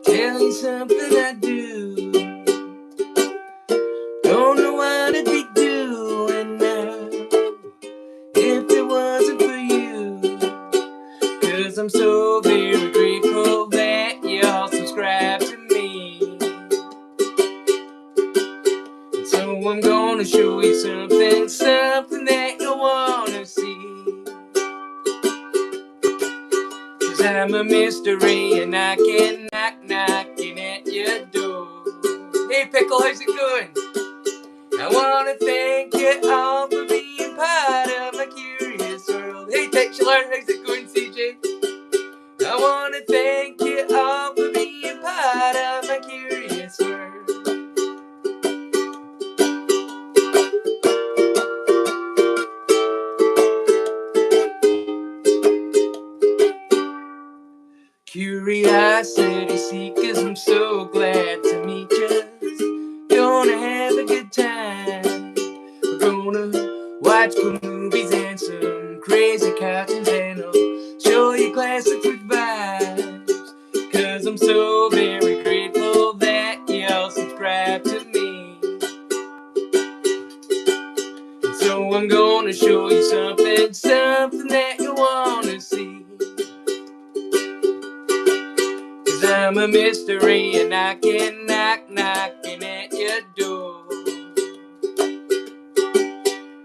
tell you something I do. Don't know what I'd be doing now if it wasn't for you. 'Cause I'm so very grateful that y'all subscribe to me. And so I'm gonna show you something that you'll wanna see. 'Cause I'm a MrRay and I can knocking at your door. Hey Pickle, how's it going? I wanna thank you all for being part of my curious world. Hey Titular, how's it going, CJ? I wanna thank you all for being part of my curious world. Curiosity seekers, I'm so glad to meet you. Gonna have a good time. We're gonna watch cool movies and some crazy cartoons, and I'll show you classics with vibes. 'Cause I'm so very grateful that y'all subscribe to me. And so I'm gonna show you something that you wanna see. 'Cause I'm a MrRay and I can knocking at your door.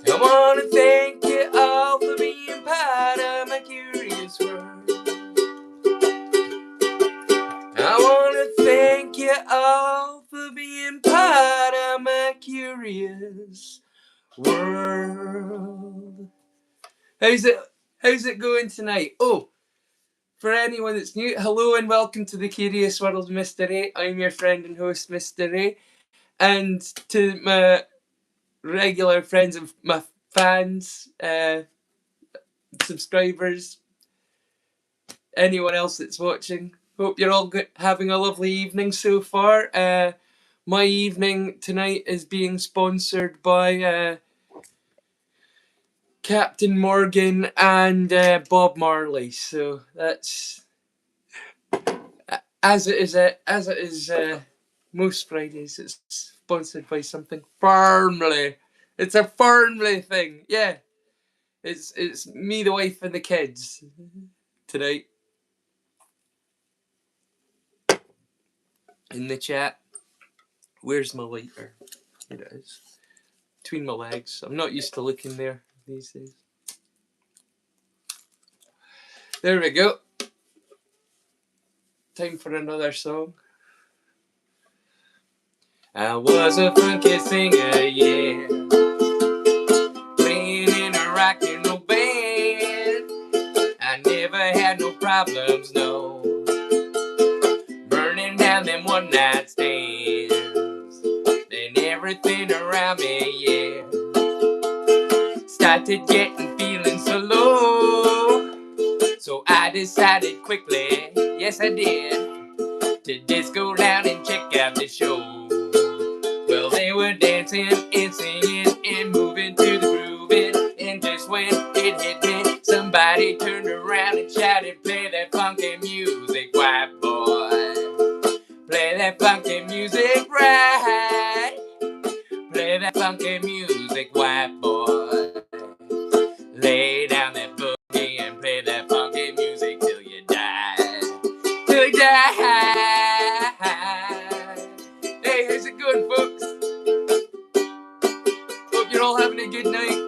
I wanna thank you all for being part of my curious world. I wanna thank you all for being part of my curious world. How's it going tonight? Oh, for anyone that's new, hello and welcome to the Curious World of MrRay. I'm your friend and host, MrRay. And to my regular friends and my fans, subscribers, anyone else that's watching, hope you're all having a lovely evening so far. My evening tonight is being sponsored by Captain Morgan and Bob Marley. So that's as it is most Fridays. It's sponsored by something firmly. It's a firmly thing. Yeah, it's me, the wife, and the kids tonight in the chat. Where's my lighter? Here it is. Between my legs. I'm not used to looking there these days. There we go. Time for another song. I was a funky singer, yeah, playing in a rock and roll band. I never had no problems, no, burning down them one night stands. Then everything around me, yeah, started getting feeling so low. So I decided quickly, yes I did, to disco down and check out the show. Well, they were dancing and singing and moving to the grooving, and just when it hit me, somebody turned around and shouted, "Play that funky music, white boy. Play that funky music right. Play that funky music, white boy. Lay down that boogie and play that funky music till you die. Till you die." Hey, how's it going, folks? Hope you're all having a good night.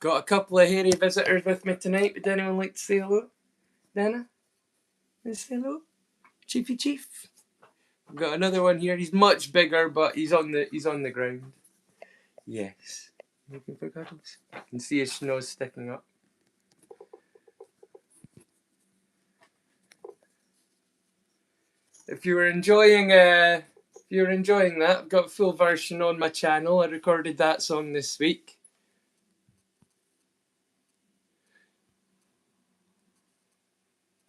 Got a couple of hairy visitors with me tonight. Would anyone like to say hello? Dana? Let's say hello? Chiefy Chief. We've got another one here. He's much bigger, but he's on the ground. Yes. Looking for cuddles. You can see his nose sticking up. If you're enjoying that, I've got a full version on my channel. I recorded that song this week.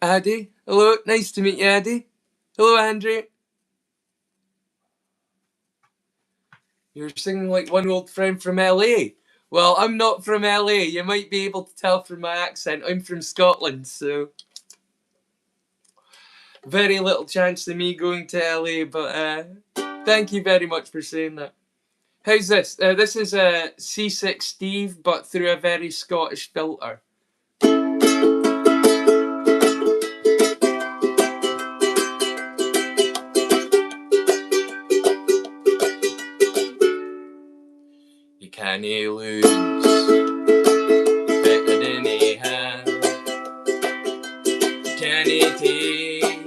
Addy, hello, nice to meet you, Addy. Hello, Andrew. You're singing like one old friend from LA. Well, I'm not from LA. You might be able to tell from my accent. I'm from Scotland, so very little chance of me going to LA, but thank you very much for saying that. How's this? This is Seasick Steve, but through a very Scottish filter. You can't lose better than he has. You can't take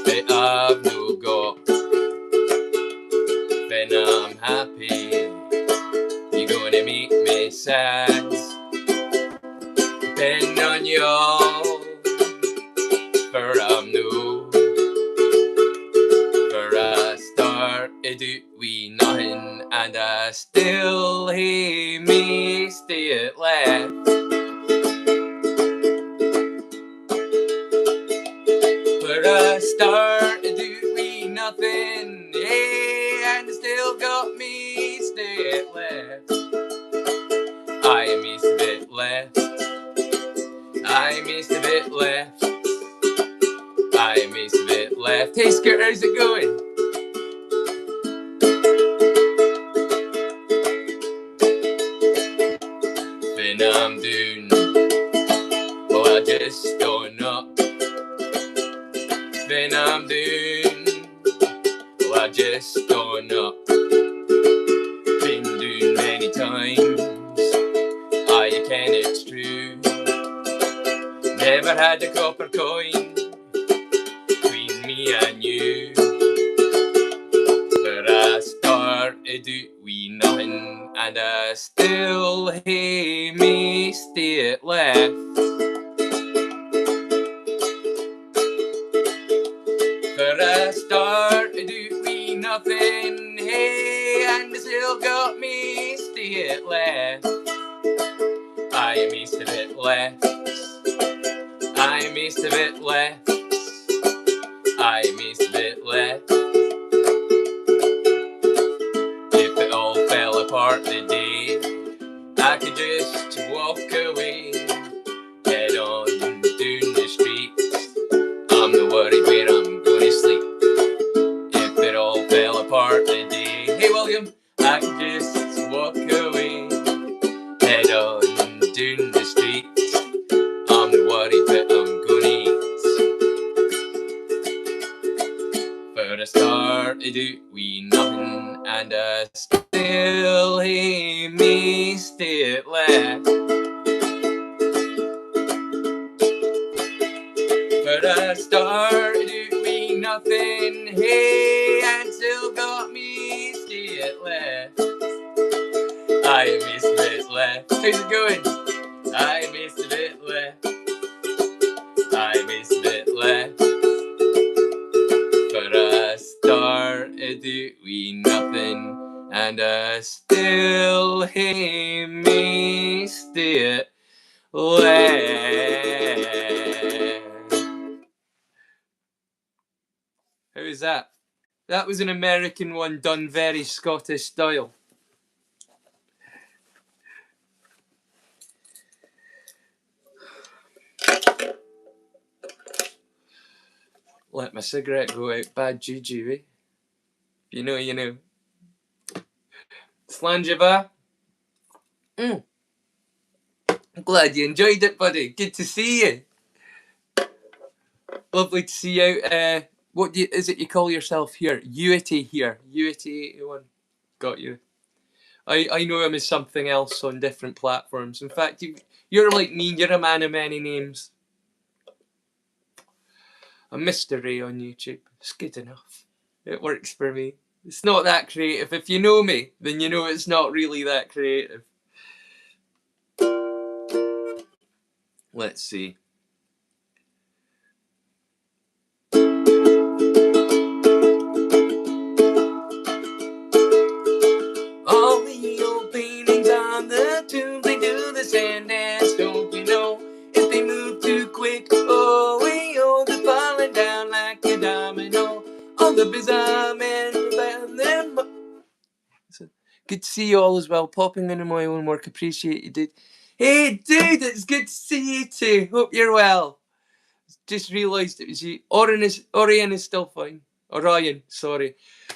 that I've no got. When I'm happy, you're gonna make me sad. Depend on you all, for I'm no. For a start, I do we nothing, and I still hate me stay at left. For a start, I do we nothing, hey, and I still got me stay at left. I miss a bit left. I miss a bit left. I miss a bit left. Hey, Skirt, how's it going? When I'm doing, well, I just going up. When I'm doing, well, I just going up. Been doing many times. You can, it's true. Never had a copper coin between me and you. For a start, I do we nothing, and I still hate me stay at left. For a start, I do we nothing, hey, and I still got me stay at left. I missed a bit left. I missed a bit left. I missed a bit left. If it all fell apart today, I could just walk away, head on down the streets. I'm not worried where I'm gonna sleep. If it all fell apart today, hey William, I could just walk away, head on down the streets. I'm not worried what I'm gonna eat. For a start, I do we nothing, and I still hate me stay at left. For a start, I do we nothing, hey, and still got me stay at left. I miss a bit left. How's it going? I miss a bit left. I miss a bit left. For a start, I do we nothing, and I still hate me stay at left. How is that? That was an American one done very Scottish style. Let my cigarette go out, bad juju, eh? You know, you know. Slanjava. I'm glad you enjoyed it, buddy. Good to see you. Lovely to see you out. What is it you call yourself here? Uity here. Uity 81. Got you. I know him as something else on different platforms. In fact, you're like me. You're a man of many names. I'm MrRay on YouTube. It's good enough. It works for me. It's not that creative. If you know me, then you know it's not really that creative. Let's see. All the old paintings on the tomb, they do the sand dance, don't you know? If they move too quick, oh, they're falling down like a domino. All the bizarre men about them. Good to see see you all as well. Popping into my own work. Appreciate you, dude. Hey, dude, it's good to see you too. Hope you're well. Just realised it was you. Orion is still fine. Orion, sorry.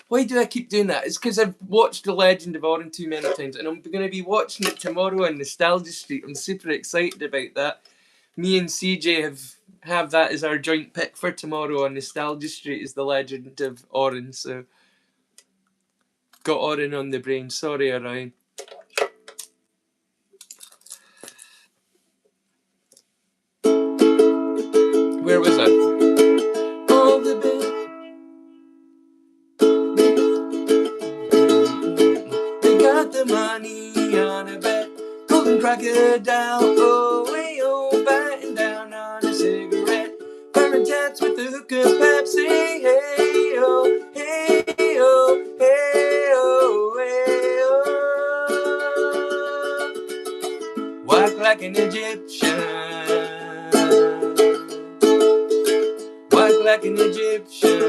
Why do I keep doing that? It's because I've watched The Legend of Orion too many times, and I'm going to be watching it tomorrow on Nostalgia Street. I'm super excited about that. Me and CJ have that as our joint pick for tomorrow on Nostalgia Street, is The Legend of Orion. So got Orion on the brain. Sorry, Orion. Where was I? All the best. They got the money on a bet. Golden crocodile, oh, way, oh, biting down on a cigarette. Burning tats with the hook of Pepsi. Hey, oh, hey, oh, hey, oh, hey, oh. Walk like an Egyptian. Walk like an Egyptian.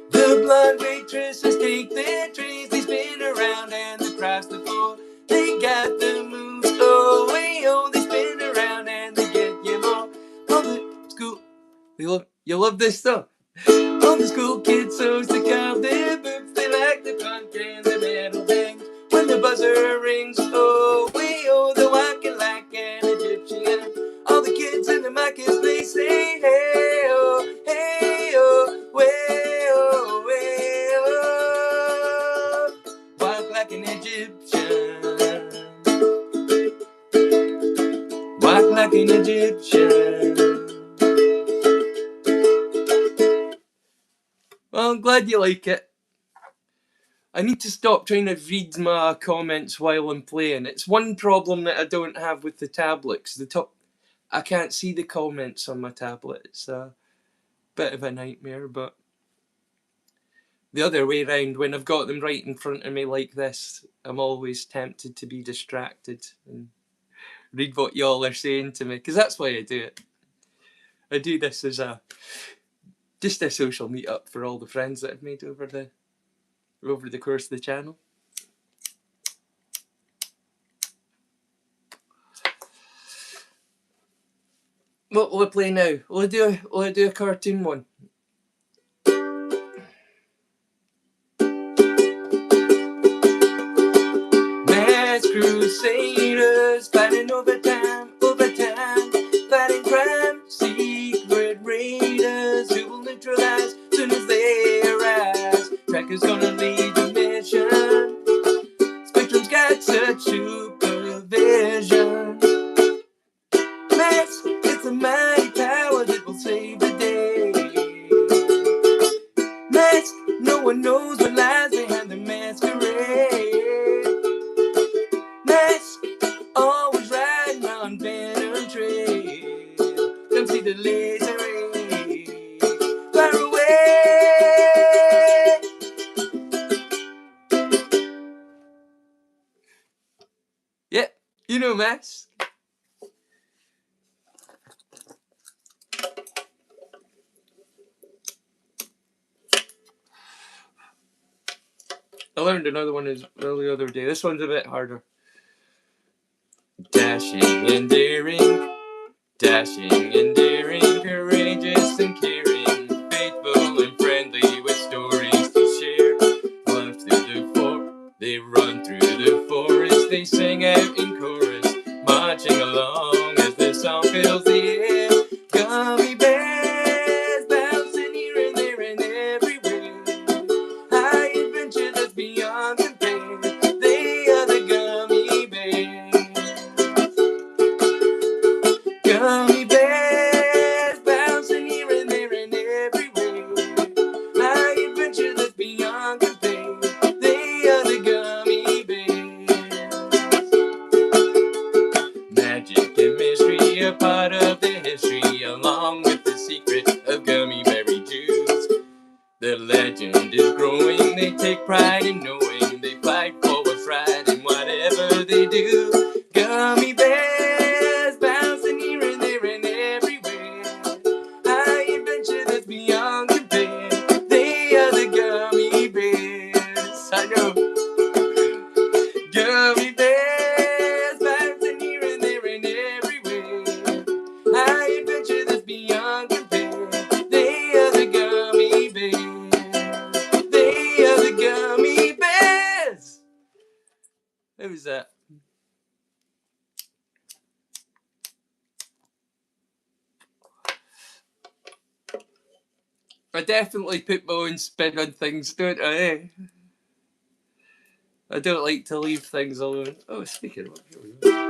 The blonde waitresses take their trays, they spin around and they cross the floor. They got the moves, oh, hey, oh, they spin around and they get you more. All the school, you love this stuff. All the school kids so stick out their boobs, they like the punk and the metal bangs. When the buzzer rings, oh, hey, oh, they're walking like an Egyptian. All the kids in the marketplace say, hey, oh, hey, oh, way, oh, way, oh. Walk like an Egyptian. Walk like an Egyptian. Well, I'm glad you like it. I need to stop trying to read my comments while I'm playing. It's one problem that I don't have with the tablets. I can't see the comments on my tablet. It's a bit of a nightmare, but the other way round, when I've got them right in front of me like this, I'm always tempted to be distracted and read what y'all are saying to me, because that's why I do it. I do this as just a social meetup for all the friends that I've made over the course of the channel. What will I play now? Will I do a cartoon one? Mass Crusaders fighting overtime, fighting crime, secret raiders who will neutralize soon as they arise. Tracker's gonna lead the mission. Spectrum's got such supervision. Max, it's a mighty power that will save the day. Max, no one knows what lies behind the masquerade. Max, always riding on Venom Trail. Come see the laser ray. Far away. Yeah, you know Max. I learned another one the other day. This one's a bit harder. Dashing and daring, courageous and caring, faithful and friendly with stories to share. Love they run through the forest, they sing out in chorus, marching along as the song fills the air. Gummy bears bouncing here and there and everywhere. High adventure that's beyond compare. They are the gummy bears. Gummy bears bouncing here and there and everywhere. High adventure that's beyond compare. They are the gummy bears. Magic and mystery, a part of It was it. I definitely put my own spin on things, don't I? I don't like to leave things alone. Oh, speaking of, here we go.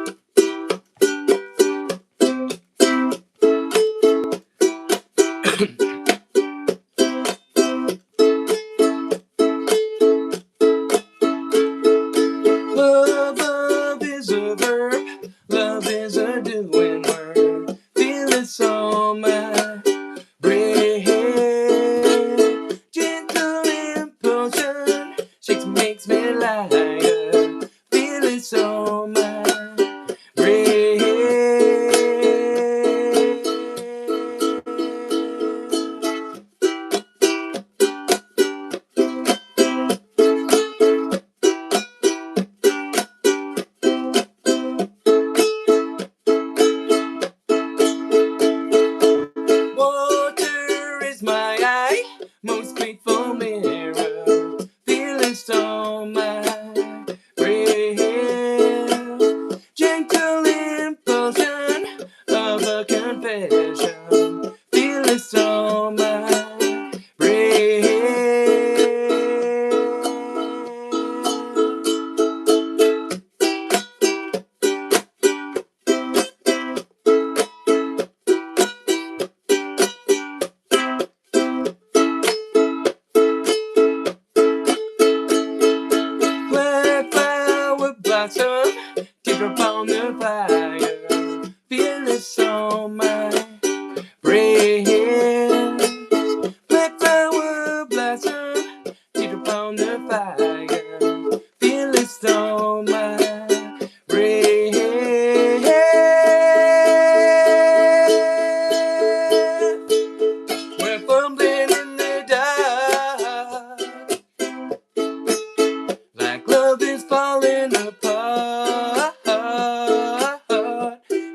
Love is a verb. Love is a doing word. Feel it's on my brain. Gentle impulsion. She makes me liar. Feel it's on my brain. Water is my eye, most faithful mirror. Feelings on my brain. Gentle impulsion of a confession. Feelings on my brain. Black flower blossom, teardrop on the fire. Feelings on my brain. Black flower blossom, teardrop on the fire. Feelings on my brain. We're fumbling in the dark, like love is falling apart.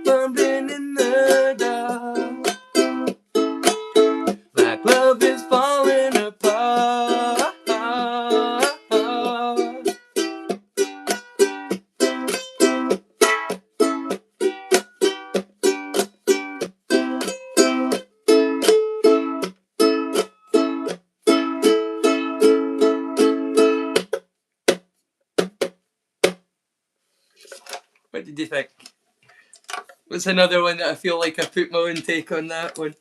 Fumbling in the dark, like love is falling apart. What did you think? What's another one that I feel like I put my own take on that one?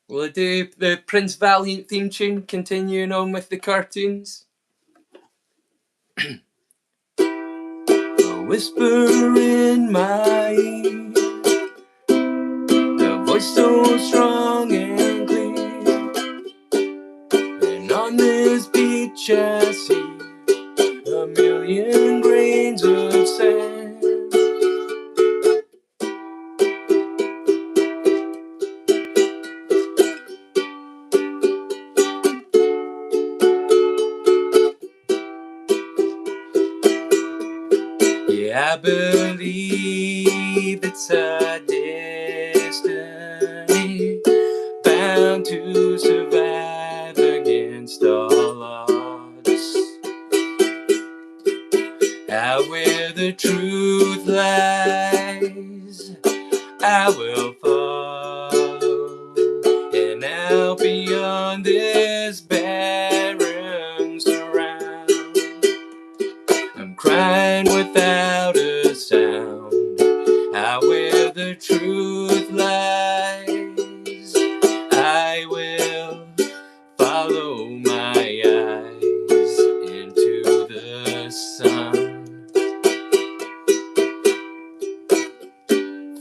Will I do the Prince Valiant theme tune, continuing on with the cartoons? A whisper in my ear, a voice so strong and clear, and on this beach I see a million grains of sand. Yeah, I believe it's a destiny, bound to survive against all odds. Out where the truth lies, I will follow, and out beyond this barren surround, I'm crying without a sound. Out where the truth lies, I will follow my eyes into the sun.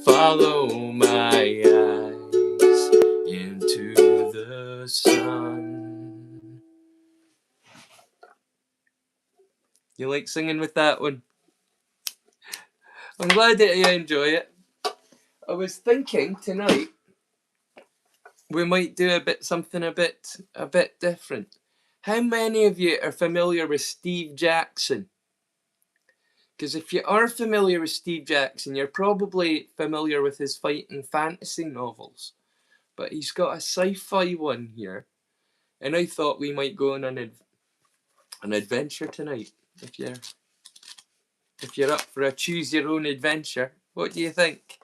Follow my eyes into the sun. You like singing with that one? I'm glad that you enjoy it. I was thinking tonight, we might do something a bit different. How many of you are familiar with Steve Jackson? Because if you are familiar with Steve Jackson, you're probably familiar with his fighting fantasy novels. But he's got a sci-fi one here. And I thought we might go on an adventure tonight. If you're up for a choose your own adventure, what do you think?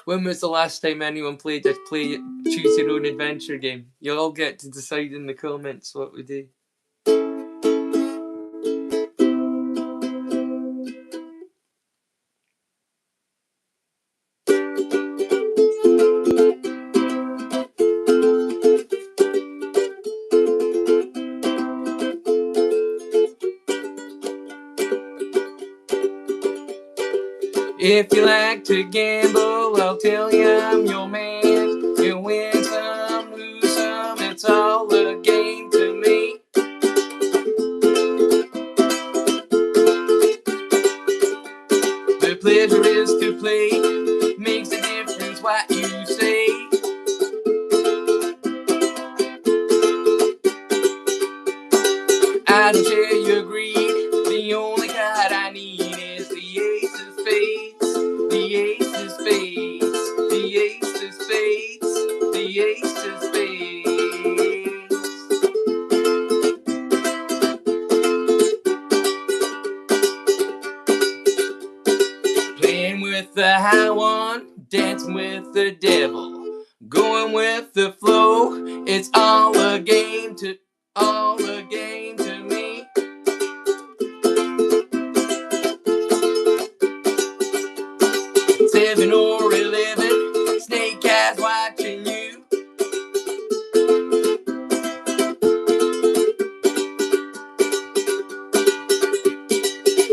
When was the last time anyone played a choose your own adventure game? You'll all get to decide in the comments what we do. If you like to gamble, I'll tell you I'm your man. You win some, lose some, it's all a game to me. The pleasure is to play, makes a difference what you say. I don't share your greed, the only card I need is the ace of spades. The ace of spades, the ace of spades, the ace of spades. Playing with the high one, dancing with the devil, going with the flow, it's all a game to me. 7 or 11, snake eyes watching you.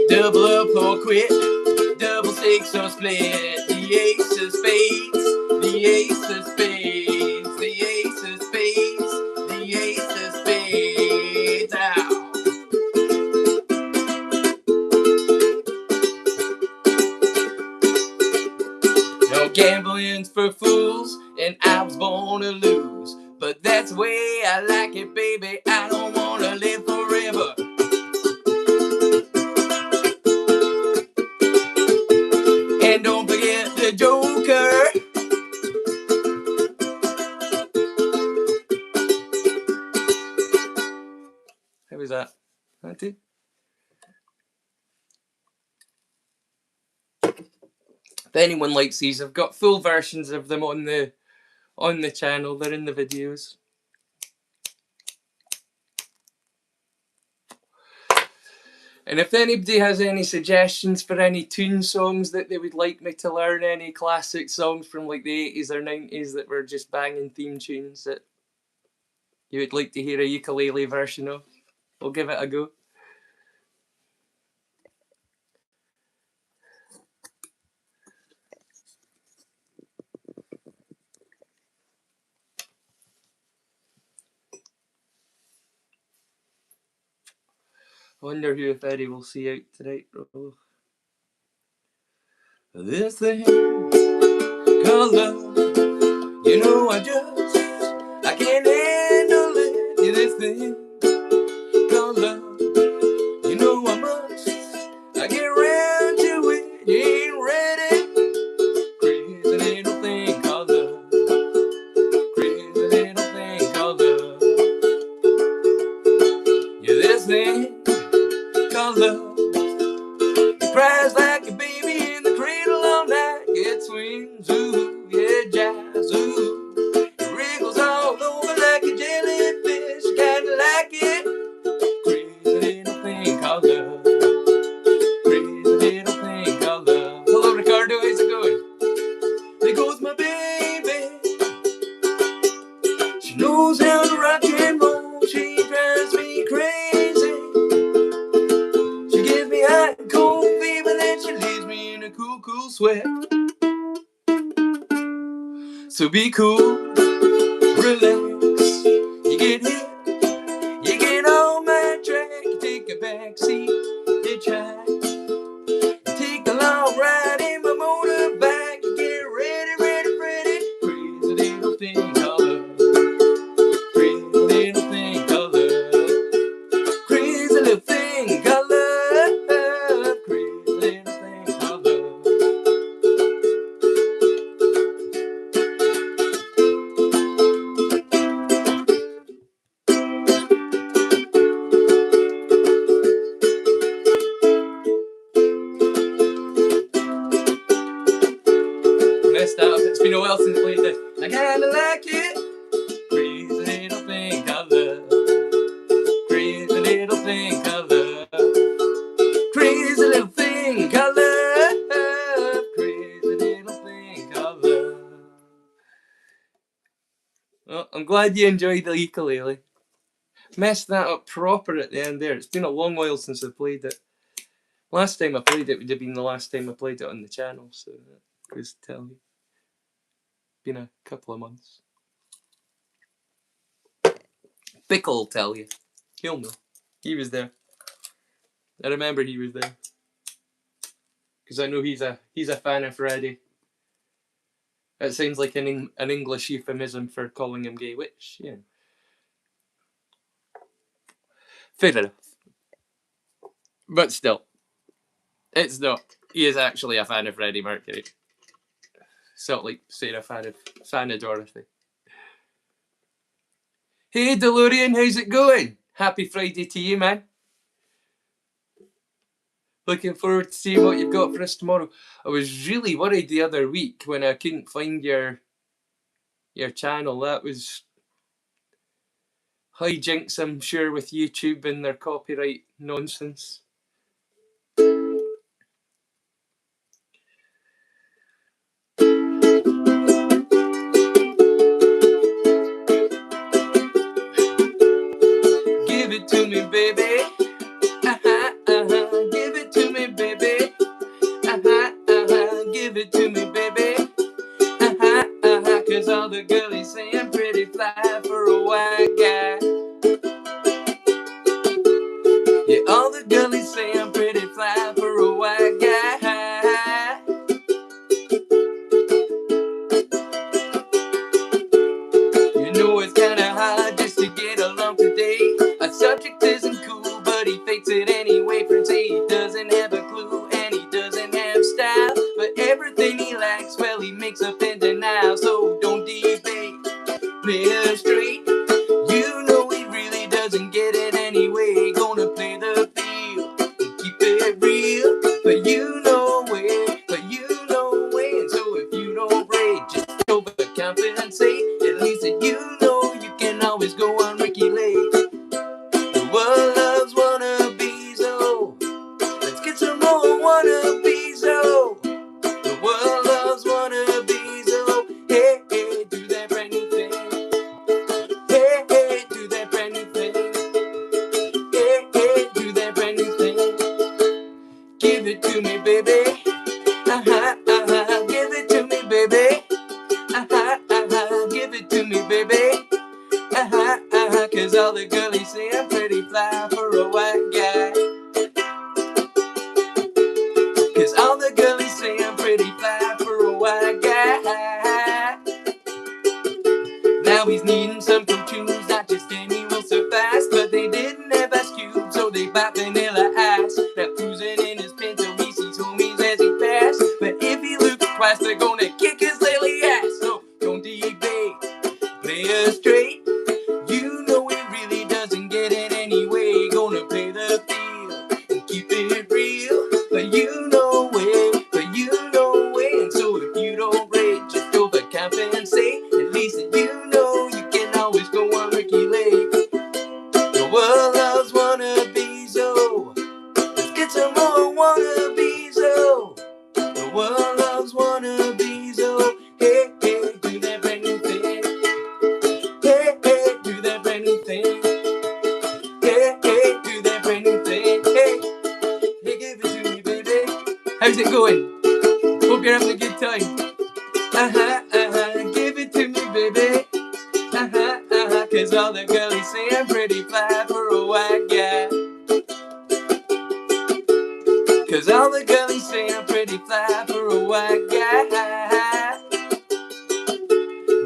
Double up or quit, double six or split. The ace of spades, the ace of spades, the ace of spades, the ace of spades. Ow. No gambling's for fools, and I was born to lose. But that's the way I like it, baby. I don't wanna live forever. And don't forget the Joker. How was that? Auntie? If anyone likes these, I've got full versions of them on the channel. They're in the videos. And if anybody has any suggestions for any tune songs that they would like me to learn, any classic songs from like the 80s or 90s that were just banging theme tunes that you would like to hear a ukulele version of, we'll give it a go. I wonder who, if Eddie, will see out tonight. This thing called love, you know I can't handle it. Yeah, this thing called love, you know I must, I get around to it. You ain't ready. Crazy little thing called love, crazy little thing called love. Yeah, this thing called love, it cries like a baby in the cradle all night. It swings, ooh, yeah, jazz, ooh. It wriggles all over like a jellyfish, kinda like it. Crazy little thing called love, crazy little thing called love. Hello, Ricardo, how's it going? There goes my baby. She knows how to rock and roll, she drives me crazy. She gives me hot and cold fever, then she leaves me in a cool, cool sweat. So be cool, relax, you get hit, you get on my track, you take a back seat, you try, you take a long ride in messed up. It's been a while since I played this. I kinda like it. Crazy little thing called love. Crazy little thing called love. Crazy little thing called love. Crazy little thing called love. Well, I'm glad you enjoyed the ukulele. Messed that up proper at the end there. It's been a long while since I played it. Last time I played it would have been the last time I played it on the channel, so just tell you. Been a couple of months. Pickle will tell you. He'll know. He was there. I remember he was there. Because I know he's a fan of Freddie. It sounds like an English euphemism for calling him gay, which, yeah. Fair enough. But still. It's not. He is actually a fan of Freddie Mercury. Sort of like saying a fan of Dorothy. Hey DeLorean, how's it going? Happy Friday to you, man. Looking forward to seeing what you've got for us tomorrow. I was really worried the other week when I couldn't find your channel. That was hijinks, I'm sure, with YouTube and their copyright nonsense. Give it to me, baby. Give it to me, baby. Give it to me, baby. Cause all the girlies say I'm pretty fly for a white guy. Yeah, all the girlies say I'm pretty fly for a white guy. You know it's kinda hard just to get along today. A subject isn't cool, but he fakes it anyway. Friends say he doesn't have a clue and he doesn't have style. But everything he lacks, well, he makes up in denial. So don't debate, play it straight. You know he really doesn't get it anyway. Gonna play the field and keep it real. But you know it, but you know it. And so if you don't rate, just overcompensate. At least that you know you can always go on Ricky Lake. The world loves wannabes, oh. Let's get some more wannabes, oh. The world loves wannabes, oh. Hey, hey, do that brand new thing. Hey, hey, do that brand new thing. Hey, hey, do that brand new thing. Give it to me, baby. Give it to me, baby. Give it to me, baby. Cause all the girlies say I'm pretty fly for a white guy. Cause all the girlies say I'm pretty fly for a white guy. Now he's needing some cartoons, not just any will suffice. But they didn't have Ice Cube, so they bought Vanilla Ice. Now cruising in his Pinto, he sees homies as he pass. But if he looks twice, they're gonna kick his lily ass. So don't debate, play us straight. You know he really doesn't get it anyway. Gonna play the field and keep it real. But you know it, but you know it. And so if you don't rate, just overcompensate. At least that you know you can always go on Ricky Lake. The world loves wannabes, oh. Let's get some more wannabes, oh. The world loves wannabes, oh. Hey, hey, do that brand new thing. Hey, hey, do that brand new thing. Hey, hey, do that brand new thing. Hey, hey, give it to me, baby. How's it going? Hope you're having a good time. Give it to me, baby. Cause all the girlies say I'm pretty fly for a white guy. Cause all the girlies say I'm pretty fly for a white guy.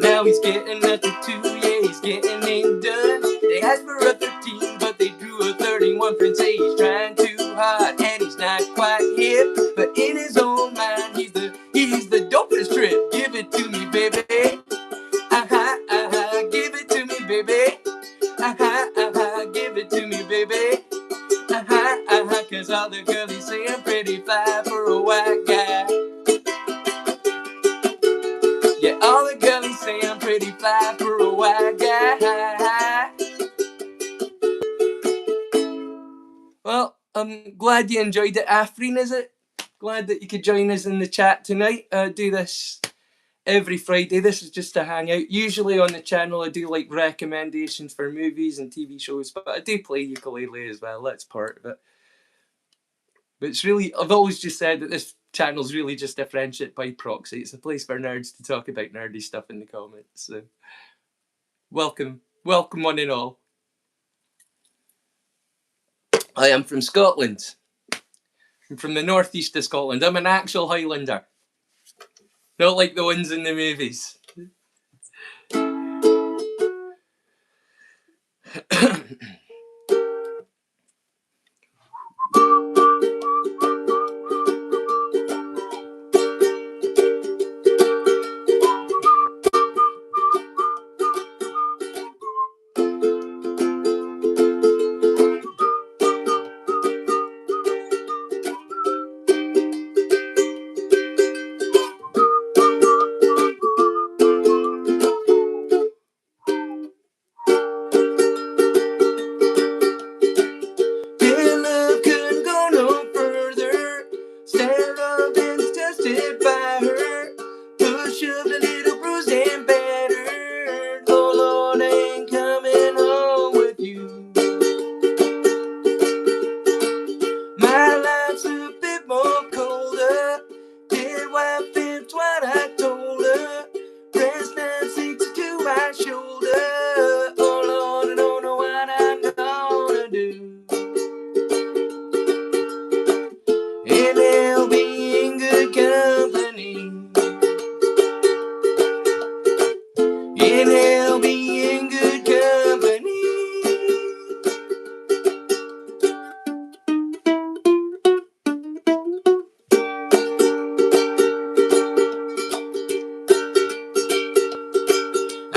Now he's getting a tattoo, yeah, he's getting it done. They asked for a 13, but they drew a 31. Friends say he's trying too hard and he's not quite hip. But in his own mind, he's the dopest trip. Give it to me, baby. Give it to me, baby. Give it to me, baby. Cause all the girlies say I'm pretty fly for a white guy. fly for a white guy. Well, I'm glad you enjoyed it, Afreen, is it? Glad that you could join us in the chat tonight. I do this every Friday. This is just a hangout. Usually on the channel I do like recommendations for movies and TV shows, but I do play ukulele as well. That's part of it. But it's really, I've always just said that this channel's really just a friendship by proxy. It's a place for nerds to talk about nerdy stuff in the comments. So welcome one and all. I am from Scotland. I'm from the northeast of Scotland. I'm an actual Highlander. Not like the ones in the movies.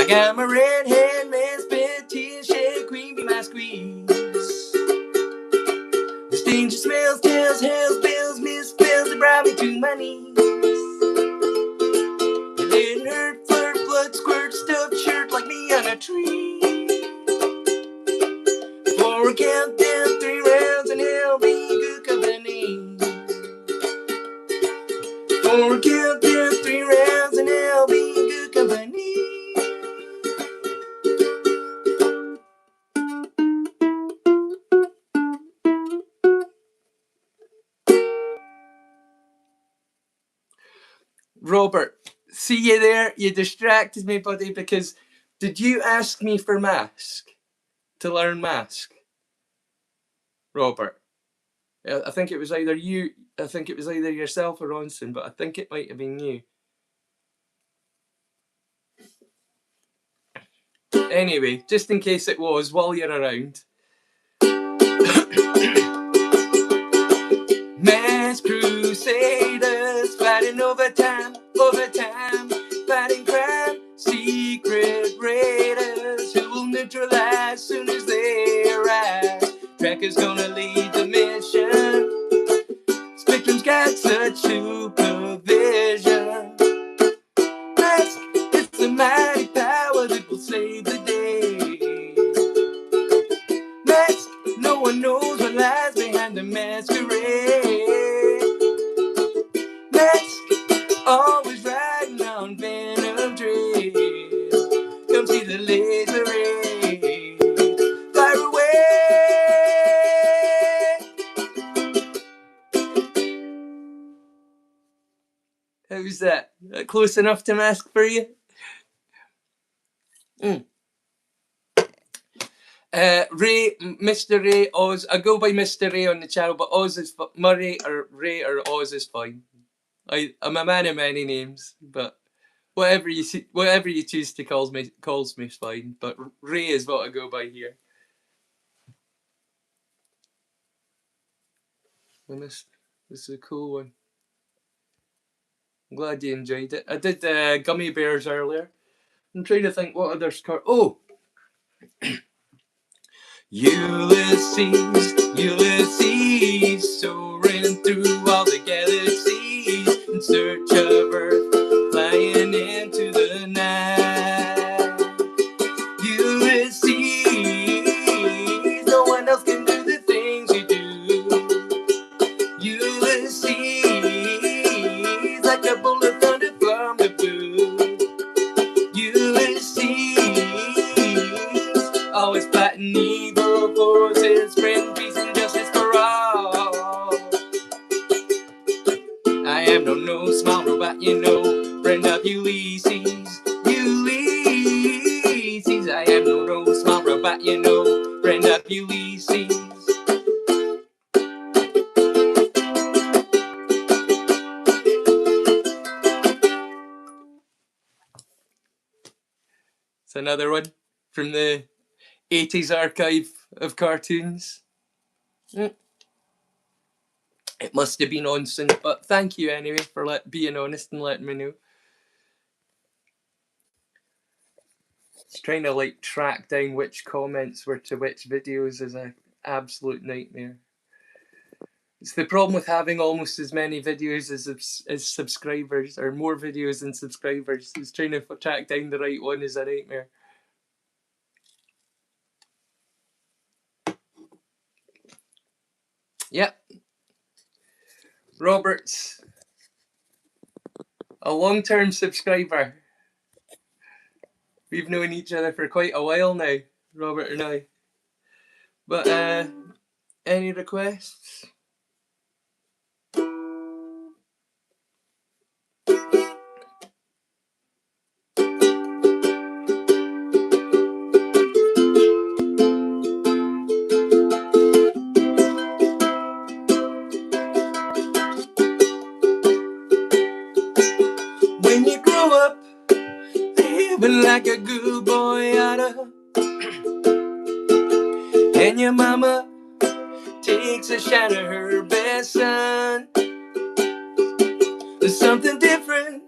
Got my red hand man, spit tea, shake, queen be my squeeze. The danger smells, tells, hells, bills, misspells, they brought me to my knees. It didn't hurt, flirt, blood, squirt, stuffed shirt like me on a tree. For a countdown, 3 rounds, and hell be good company. For a countdown, 3 rounds, and hell be good company. Robert, see you there? You distracted me, buddy, because did you ask me for mask? To learn mask? Robert? I think it was either you, I think it was either yourself or Ronson, but I think it might have been you. Anyway, just in case it was, while you're around. Mass crusaders fighting overtime, fighting crime, secret raiders who will neutralize soon as they arrive. Tracker's gonna lead the mission. Spectrum's got such supervision. It's the mighty power that will save the day. Mask, no one knows what lies behind the masquerade. Mask, always riding on venom trails. Come see the laser ray. Fire away. How's that? Close enough to Mask for you? Ray, MrRay, Oz. I go by MrRay on the channel, but Oz is Murray or Ray or Oz is fine. I'm a man of many names, but whatever you choose to calls me is fine. But Ray is what I go by here. And this is a cool one. I'm glad you enjoyed it. I did Gummy Bears earlier. I'm trying to think what other cards. Oh. Ulysses, soaring through all the galaxies in search of Earth, flying into the night. like a bolt of thunder from the blue. Ulysses, always fighting evil forces, spreading peace and justice for all. I am no small robot, you know, friend of Ulysses. Ulysses, I am no small robot, you know, friend of Ulysses. It's another one from the 80s archive of cartoons. It must have been nonsense, but thank you anyway for being honest and letting me know. It's trying to track down which comments were to which videos is an absolute nightmare. It's the problem with having almost as many videos as subscribers, or more videos than subscribers. It's trying to track down the right one is a nightmare. Yep. Robert's a long-term subscriber. We've known each other for quite a while now, Robert and I. But any requests? When you grow up, living like a good boy oughta, and your mama takes a shot at her best son. There's something different,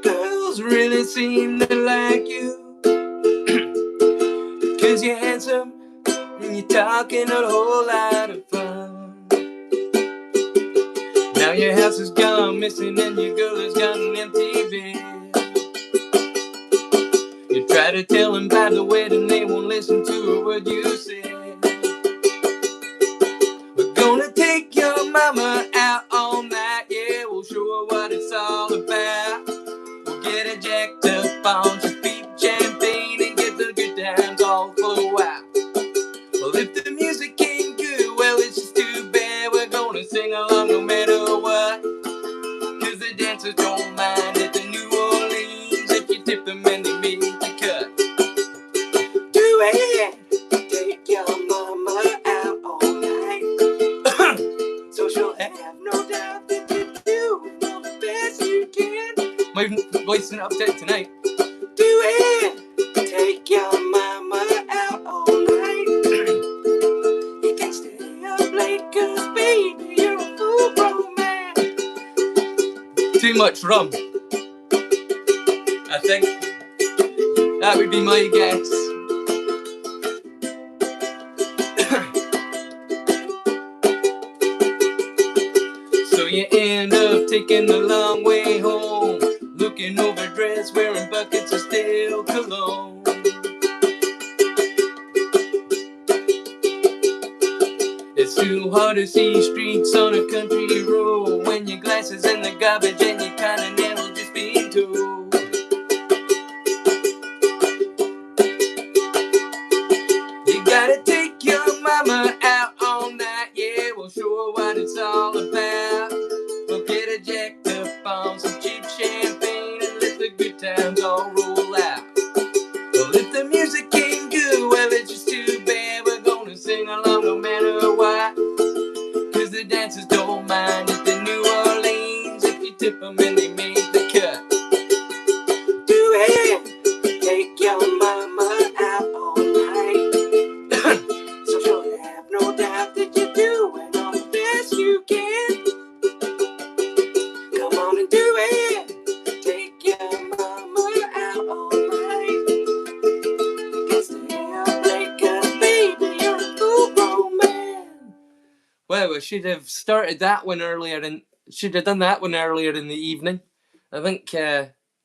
girls really seem to like you, 'cause you're handsome and you're talking a whole lot of fun. Now your house has gone missing and your girl has got an empty bed. You try to tell them by the wedding, they won't listen to a word you say. We're gonna take your mama out all night, yeah, we'll show her what it's all about. We'll get her jacked up on some cheap champagne and get the good times all flow out. Well, if the music ain't good, well, it's just too bad. We're gonna sing along no matter what, 'cause the dancers don't mind at the New Orleans if you tip them and they make the cut. Do it! Take your mama out all night, so she'll have no doubt that you're doing all the best you can. My voice isn't up tonight. Do it! Take your mama out all night. You can stay up late, 'cause baby, you're a full-grown man. Too much rum, I think. That would be my guess. So you end up taking the long way home, looking overdressed, wearing buckets of stale cologne. It's too hard to see streets on a country road when your glasses in the garbage and your continental just being told. You gotta take your mama out all night, yeah, we'll show her what it's all about. We'll get her jacked up on some cheap champagne and let the good times all roll out. Well, if the music ain't good, well, it's just too bad. We're gonna sing along no matter what, 'cause the dancers don't mind at the New Orleans if you tip them and they make the cut. Do it! Take your mama out all night, so she'll have no doubt that you're doing all the best you can. Come on and do it! Take your mama out all night. You can stay up late, 'cause baby, you're a full-grown man. Well, we should have started that one earlier, and should have done that one earlier in the evening. I think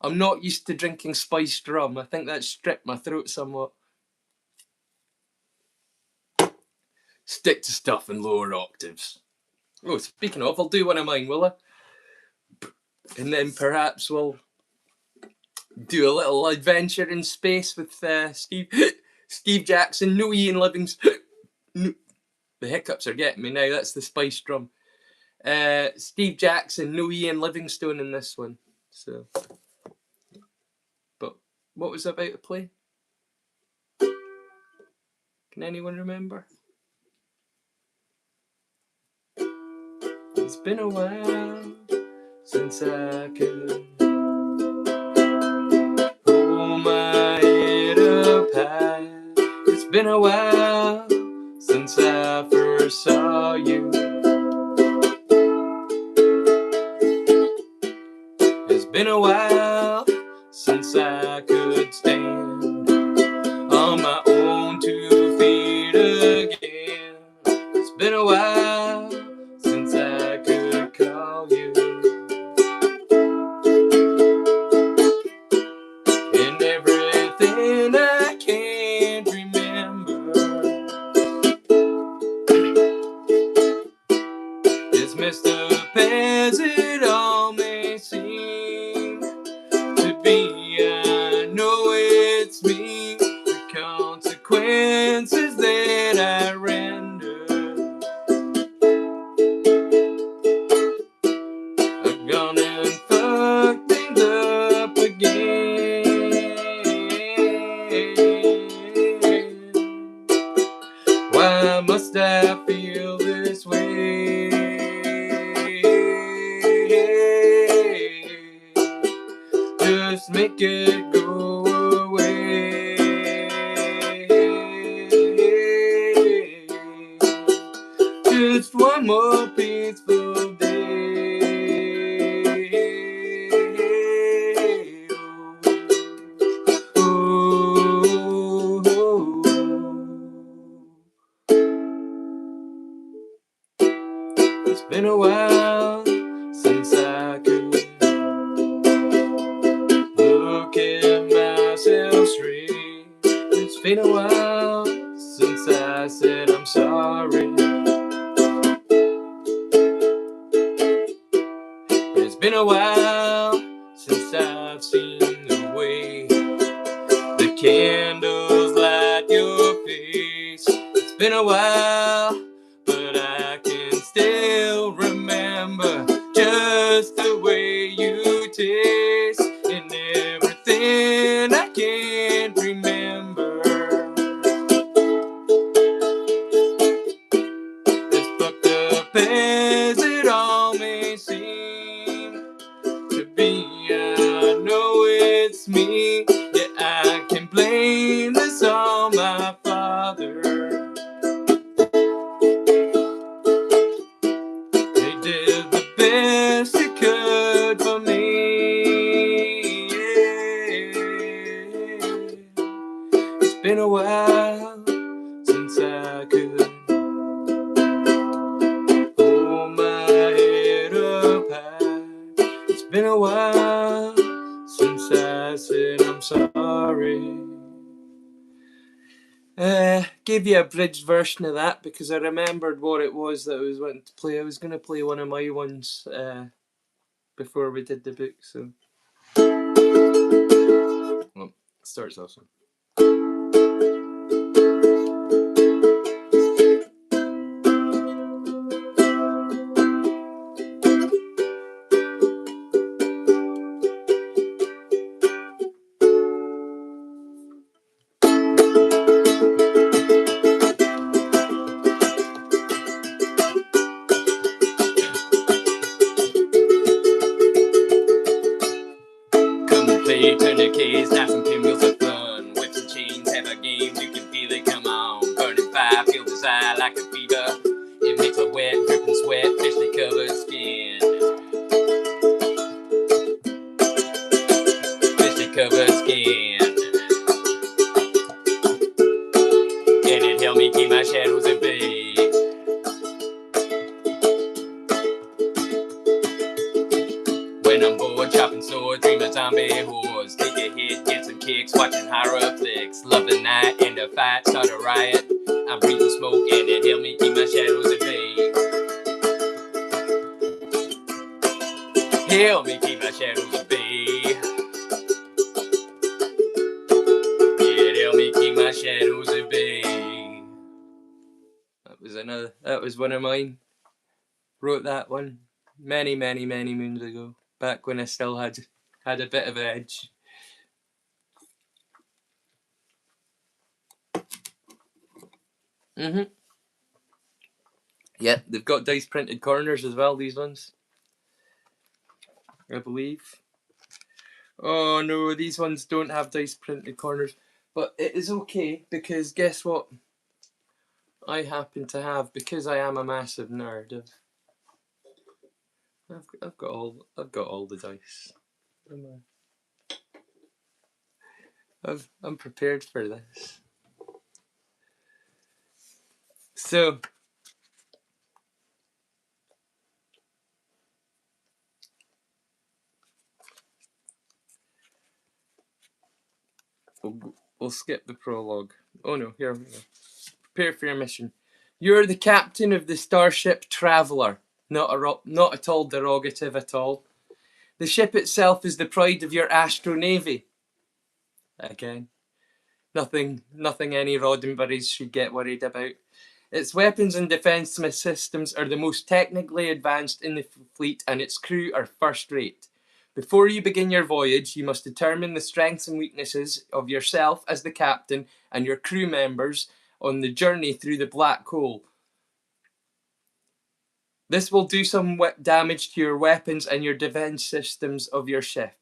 I'm not used to drinking spiced rum. I think that stripped my throat somewhat. Stick to stuff in lower octaves. Oh, speaking of, I'll do one of mine, will I? And then perhaps we'll do a little adventure in space with Steve Jackson, no Ian Livingstone. No, the hiccups are getting me now. That's the spice drum. Steve Jackson, no Ian Livingstone in this one. So, but what was it about to play? Can anyone remember? It's been a while since I could hold my head up high. It's been a while since I first saw you. It's been a while since I could stand on my own 2 feet again. It's been a while since I could call you. And everything I can't remember is messed up as it all may seem to be. I know it's me, the consequences that I render are gonna fuck things up again. Why must I feel this way? Just make it go away. Just one more peaceful day. Oh, oh, oh. It's been a while since I could look at myself straight. It's been a while since I said I'm sorry. It's been a while since I've seen the way the candles light your face. It's been a while, but I can still remember just the way you taste. And everything I can't remember is fucked up as it all may seem to be. I know it's me, yeah, I can blame this on my father. He did the best he could for me. It's been a while since I could hold my head up high. It's been a while since I said I'm sorry. Gave you a abridged version of that because I remembered what it was that I was wanting to play. I was going to play one of my ones before we did the book, so. Well, it starts off. Play, turn the keys, snap some pinwheels of fun. Whips and chains, have a game, you can feel it, come on. Burning fire, feel desire like a fever. It makes a wet, dripping sweat, freshly covered skin. Freshly covered skin. And it helped me keep my shadows at bay. When I'm bored, chopping swords, dream of zombie whores. Take a hit, get some kicks, watching horror flicks. Love the night, end a fight, start a riot. I'm breathing smoke and it helped me keep my shadows at bay. Help me keep shadows at bay. Yeah, help me keep my shadows at bay. That was one of mine. Wrote that one many moons ago, back when I still had a bit of an edge. Yeah, they've got dice printed corners as well, these ones, I believe. Oh no, these ones don't have dice printed corners, but it is okay, because guess what I happen to have, because I am a massive nerd. I've got all the dice. I'm prepared for this. So we'll skip the prologue. Oh no, here we go. Prepare for your mission. You're the captain of the starship Traveller. Not at all derogative at all. The ship itself is the pride of your astro navy. Again, nothing any Roddenberrys should get worried about. Its weapons and defence systems are the most technically advanced in the fleet, and its crew are first rate. Before you begin your voyage, you must determine the strengths and weaknesses of yourself as the captain and your crew members on the journey through the black hole. This will do some damage to your weapons and your defense systems of your ship.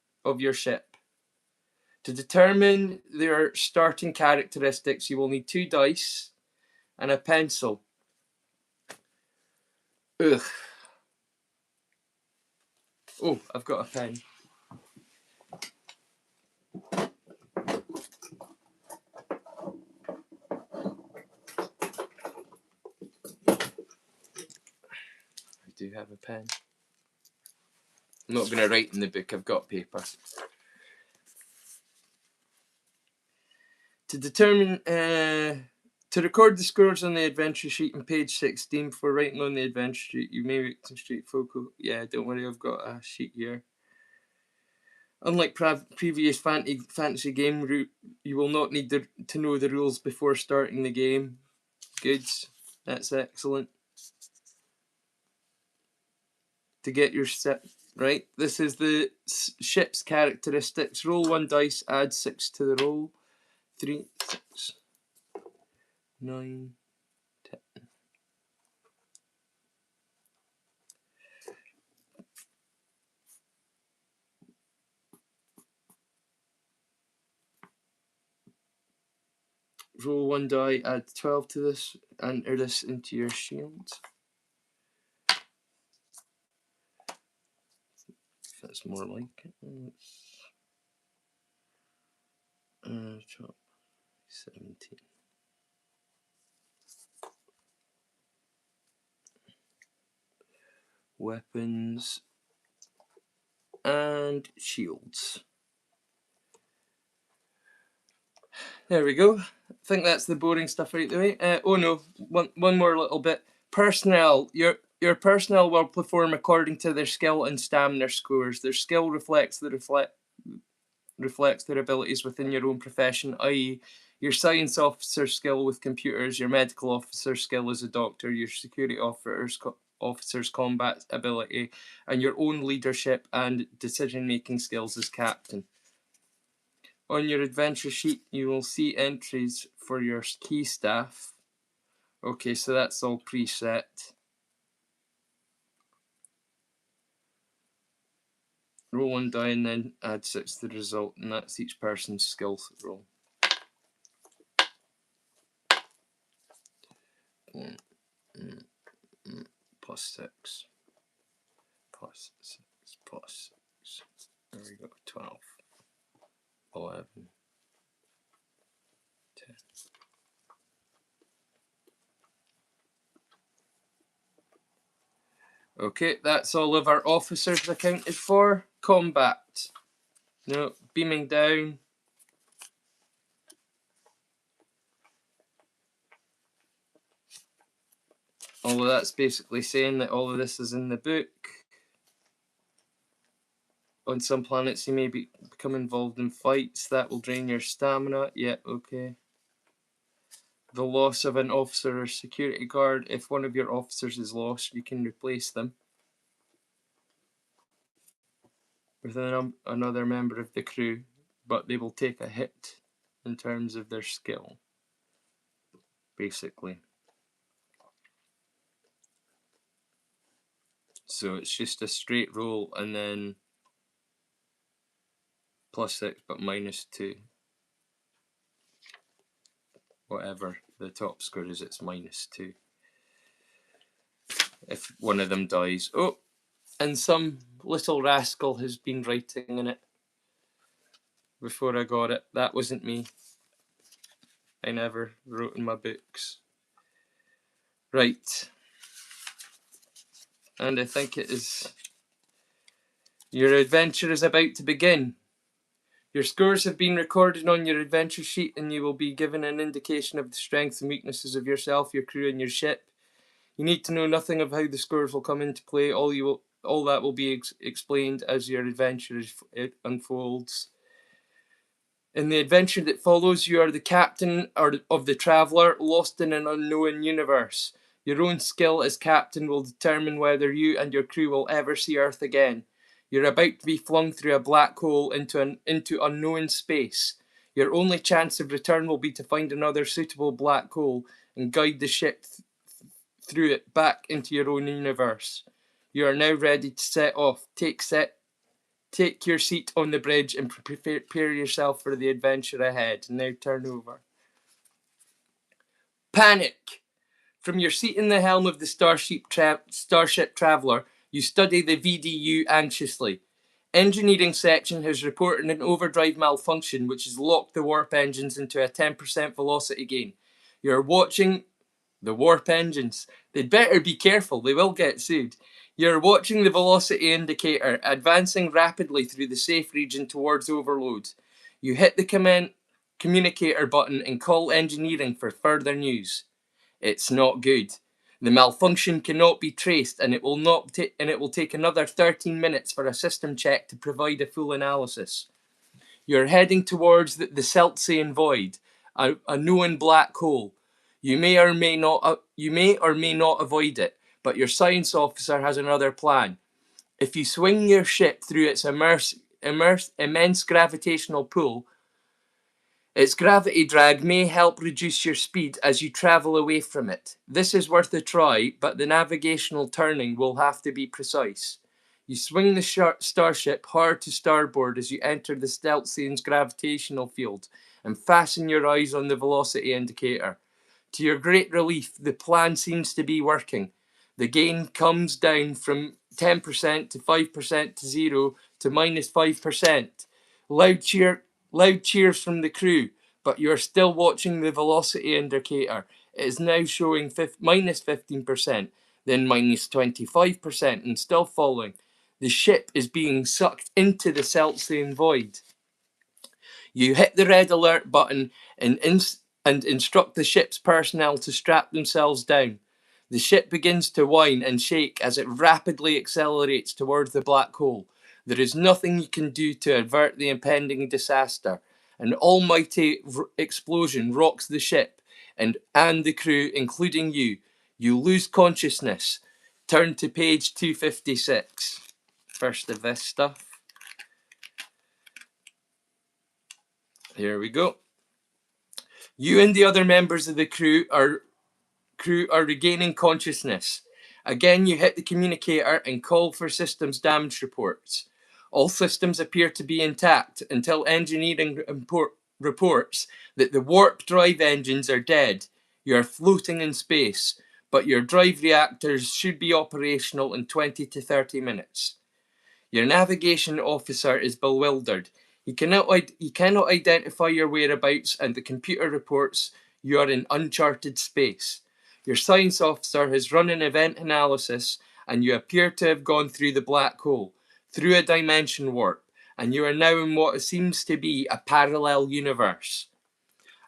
To determine their starting characteristics, you will need 2 dice and a pencil. Ugh. Oh, I've got a pen. I do have a pen. I'm not going to write in the book, I've got paper. To determine, to record the scores on the adventure sheet on page 16 before writing on the adventure sheet, you may make some straight focal. Yeah, don't worry, I've got a sheet here. Unlike previous fantasy game, you will not need to know the rules before starting the game. Good, that's excellent. To get your set right, this is the ship's characteristics. Roll 1 dice, add 6 to the roll. 3, 6, 9, 10. Roll 1 die, add 12 to this, enter this into your shield. That's more like it. 12, 17. Weapons and shields. There we go. I think that's the boring stuff out the way. Oh no, one more little bit. Personnel. Your personnel will perform according to their skill and stamina scores. Their skill reflects their abilities within your own profession, i.e. your science officer skill with computers, your medical officer skill as a doctor, your security officer's combat ability, and your own leadership and decision-making skills as captain. On your adventure sheet, you will see entries for your key staff. Okay, so that's all preset. Roll 1 die and then add 6 to the result, and that's each person's skill roll. Plus 6. Plus 6. Plus 6. There we go. 12. 11. 10. Okay, that's all of our officers accounted for. Combat. No, beaming down. All of that's basically saying that all of this is in the book. On some planets, you may become involved in fights that will drain your stamina. Yeah, okay. The loss of an officer or security guard. If one of your officers is lost, you can replace them with another member of the crew, but they will take a hit in terms of their skill, basically. So it's just a straight roll and then +6 but -2. Whatever the top score is, it's -2. If one of them dies. Oh, and some little rascal has been writing in it before I got it. That wasn't me. I never wrote in my books. Right. And I think it is. Your adventure is about to begin. Your scores have been recorded on your adventure sheet, and you will be given an indication of the strengths and weaknesses of yourself, your crew, and your ship. You need to know nothing of how the scores will come into play. All that will be explained as your adventure unfolds. In the adventure that follows, you are the captain of the traveller, lost in an unknown universe. Your own skill as captain will determine whether you and your crew will ever see Earth again. You're about to be flung through a black hole into unknown space. Your only chance of return will be to find another suitable black hole and guide the ship through it back into your own universe. You are now ready to set off. Take your seat on the bridge and prepare yourself for the adventure ahead. Now turn over. Panic! From your seat in the helm of the Starship Traveller, you study the VDU anxiously. Engineering section has reported an overdrive malfunction which has locked the warp engines into a 10% velocity gain. You're watching the warp engines. They'd better be careful, they will get sued. You're watching the velocity indicator advancing rapidly through the safe region towards overload. You hit the communicator button and call engineering for further news. It's not good. The malfunction cannot be traced, and it will take another 13 minutes for a system check to provide a full analysis. You're heading towards the Celtsian void, a known black hole. You may or may not avoid it, but your science officer has another plan. If you swing your ship through its immense gravitational pull, its gravity drag may help reduce your speed as you travel away from it. This is worth a try, but the navigational turning will have to be precise. You swing the starship hard to starboard as you enter the Celtsian's gravitational field and fasten your eyes on the velocity indicator. To your great relief, the plan seems to be working. The gain comes down from 10% to 5% to 0 to -5%. Loud cheers from the crew, but you are still watching the velocity indicator. It is now showing -15%, then -25%, and still falling. The ship is being sucked into the Celtsian void. You hit the red alert button and instruct the ship's personnel to strap themselves down. The ship begins to whine and shake as it rapidly accelerates towards the black hole. There is nothing you can do to avert the impending disaster. An almighty explosion rocks the ship and the crew, including you. You lose consciousness. Turn to page 256. First of this stuff. Here we go. You and the other members of the crew are regaining consciousness. Again, you hit the communicator and call for systems damage reports. All systems appear to be intact until engineering reports that the warp drive engines are dead. You are floating in space, but your drive reactors should be operational in 20 to 30 minutes. Your navigation officer is bewildered. He cannot identify your whereabouts, and the computer reports you are in uncharted space. Your science officer has run an event analysis, and you appear to have gone through the black hole, through a dimension warp, and you are now in what seems to be a parallel universe.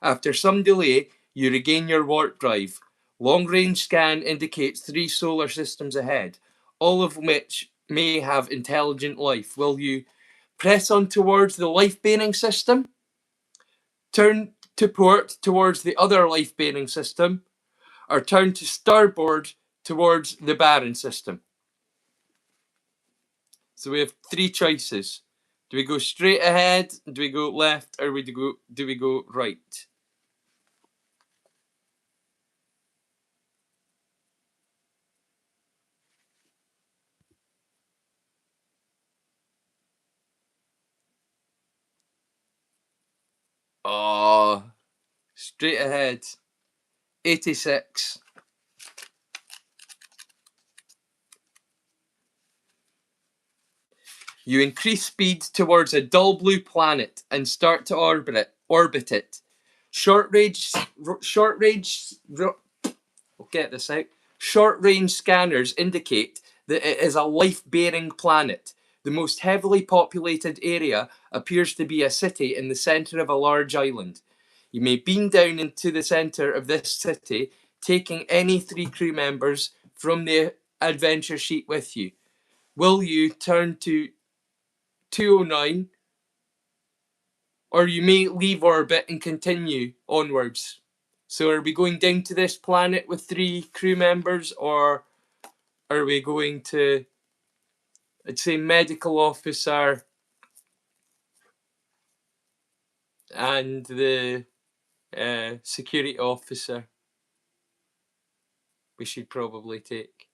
After some delay, you regain your warp drive. Long-range scan indicates 3 solar systems ahead, all of which may have intelligent life. Will you Press on towards the life-bearing system. Turn to port towards the other life-bearing system, or turn to starboard towards the barren system. So we have three choices. Do we go straight ahead, do we go left, or do we go right? Oh, straight ahead. 86. You increase speed towards a dull blue planet and start to orbit it. Short range, we'll get this out. Short range scanners indicate that it is a life-bearing planet. The most heavily populated area appears to be a city in the center of a large island. You may beam down into the center of this city, taking any 3 crew members from the adventure sheet with you. Will you turn to 209, or you may leave orbit and continue onwards? So are we going down to this planet with 3 crew members, or are we going to, I'd say, medical officer and the security officer we should probably take?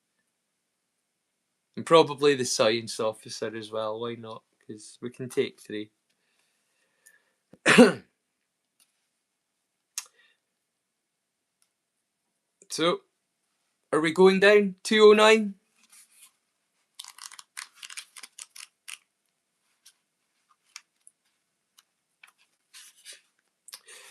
And probably the science officer as well, why not? Because we can take 3. So, are we going down 209?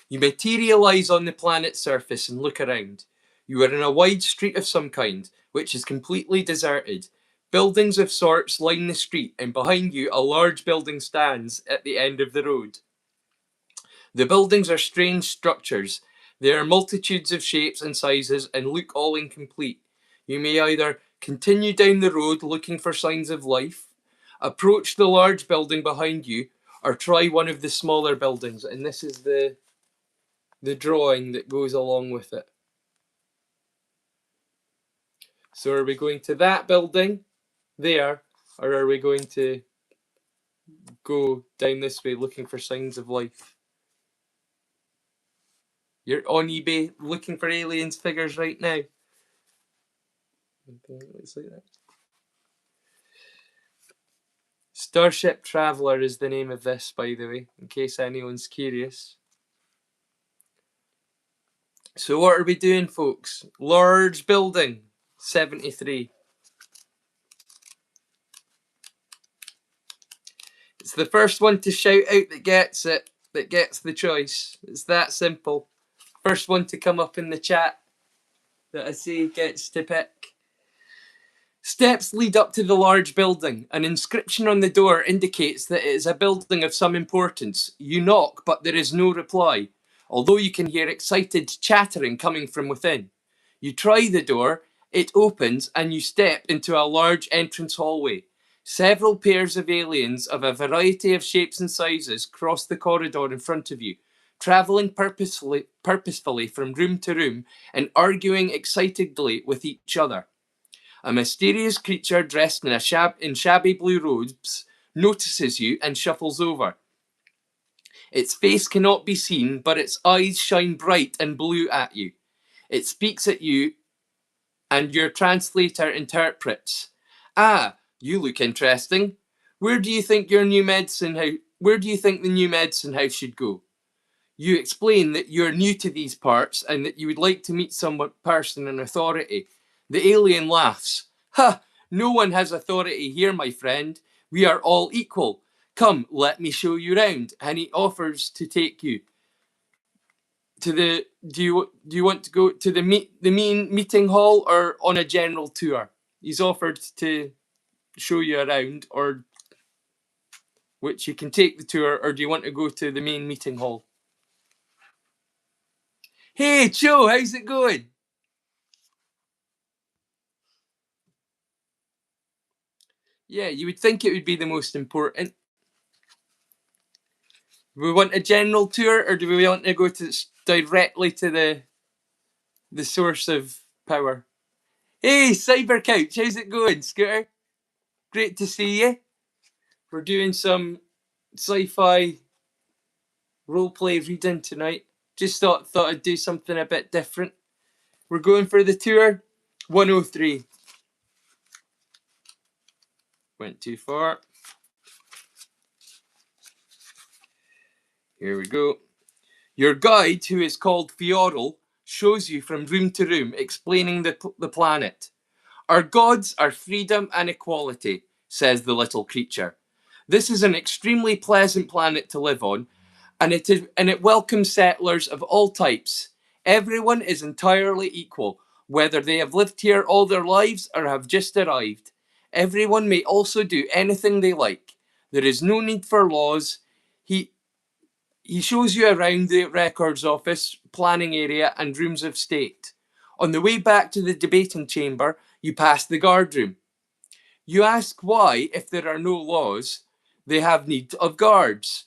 You materialise on the planet's surface and look around. You are in a wide street of some kind, which is completely deserted. Buildings of sorts line the street, and behind you a large building stands at the end of the road. The buildings are strange structures. They are multitudes of shapes and sizes and look all incomplete. You may either continue down the road looking for signs of life, approach the large building behind you, or try one of the smaller buildings. And this is the drawing that goes along with it. So are we going to that building there, or are we going to go down this way looking for signs of life? You're on eBay looking for aliens figures right now. Looks like that. Starship Traveller is the name of this, by the way, in case anyone's curious. So what are we doing, folks? Large building, 73. It's the first one to shout out that gets it, that gets the choice. It's that simple. First one to come up in the chat that I see gets to pick. Steps lead up to the large building. An inscription on the door indicates that it is a building of some importance. You knock, but there is no reply, although you can hear excited chattering coming from within. You try the door, it opens, and you step into a large entrance hallway. Several pairs of aliens of a variety of shapes and sizes cross the corridor in front of you, travelling purposefully from room to room and arguing excitedly with each other. A mysterious creature dressed in shabby blue robes notices you and shuffles over. Its face cannot be seen, but its eyes shine bright and blue at you. It speaks at you, and your translator interprets. Ah, you look interesting. Where do you think the new medicine house should go? You explain that you're new to these parts and that you would like to meet some person in authority. The alien laughs. Ha! No one has authority here, my friend. We are all equal. Come, let me show you round. And he offers to take you to the. Do you want to go to the main meeting hall or on a general tour? He's offered to show you around, or which you can take the tour, or do you want to go to the main meeting hall? Hey, Joe, how's it going? Yeah, you would think it would be the most important. Do we want a general tour, or do we want to go to directly to the source of power? Hey, Cyber Couch, how's it going, Scooter? Great to see you. We're doing some sci-fi roleplay reading tonight. Just thought I'd do something a bit different. We're going for the tour 103. Went too far. Here we go. Your guide, who is called Fioral, shows you from room to room, explaining the planet. Our gods are freedom and equality, says the little creature. This is an extremely pleasant planet to live on, and it welcomes settlers of all types. Everyone is entirely equal, whether they have lived here all their lives or have just arrived. Everyone may also do anything they like. There is no need for laws. He he shows you around the records office, planning area, and rooms of state. On the way back to the debating chamber, you pass the guard room. You ask why, if there are no laws, they have need of guards.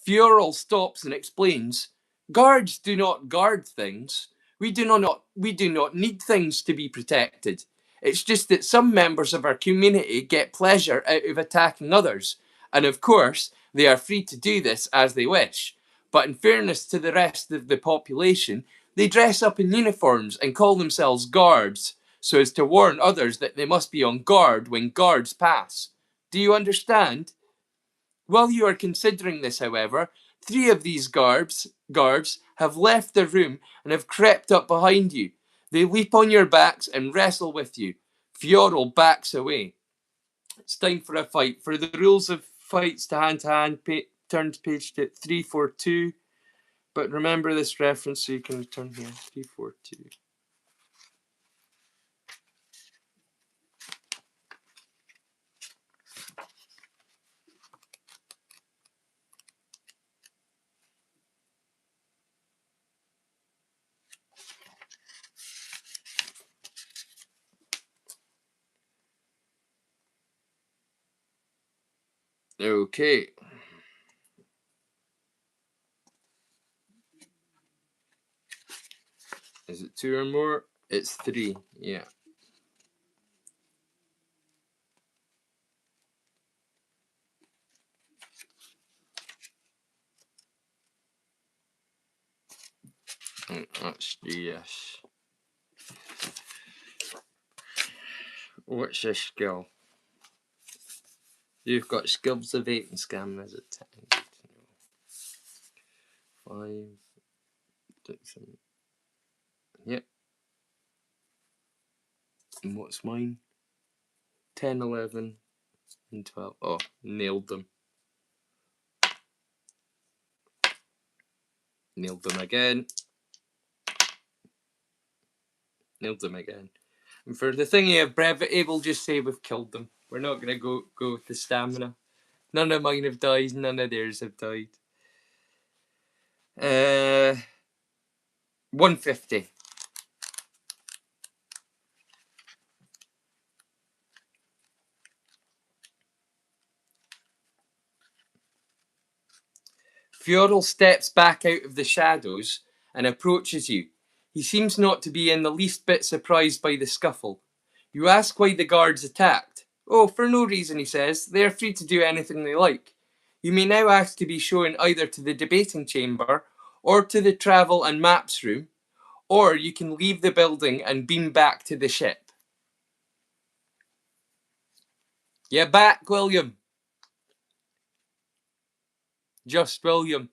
Fioral stops and explains, guards do not guard things. We do not need things to be protected. It's just that some members of our community get pleasure out of attacking others, and of course, they are free to do this as they wish. But in fairness to the rest of the population, they dress up in uniforms and call themselves guards, so as to warn others that they must be on guard when guards pass. Do you understand? While you are considering this, however, three of these guards have left the room and have crept up behind you. They leap on your backs and wrestle with you. Fioral backs away. It's time for a fight. For the rules of fights to hand, turn to page 342. But remember this reference so you can return here. 342. Okay. Is it 2 or more? It's 3. Yeah. That's yes. What's your skill? You've got skills of 8 and scam as a 10. 5, 6, 7. Yep. And what's mine? 10, 11, and 12. Oh, nailed them. Nailed them again. Nailed them again. And for the thingy of brevity, we'll just say we've killed them. We're not going to go with the stamina. None of mine have died, none of theirs have died. 150. Fioral steps back out of the shadows and approaches you. He seems not to be in the least bit surprised by the scuffle. You ask why the guards attacked. Oh, for no reason, he says. They are free to do anything they like. You may now ask to be shown either to the debating chamber or to the travel and maps room, or you can leave the building and beam back to the ship. You're back, William. Just William.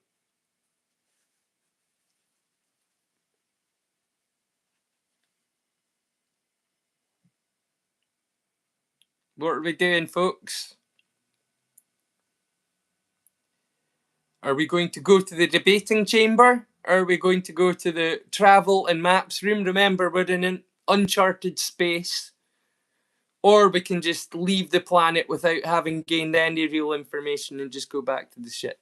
What are we doing, folks? Are we going to go to the debating chamber? Or are we going to go to the travel and maps room? Remember, we're in an uncharted space. Or we can just leave the planet without having gained any real information and just go back to the ship.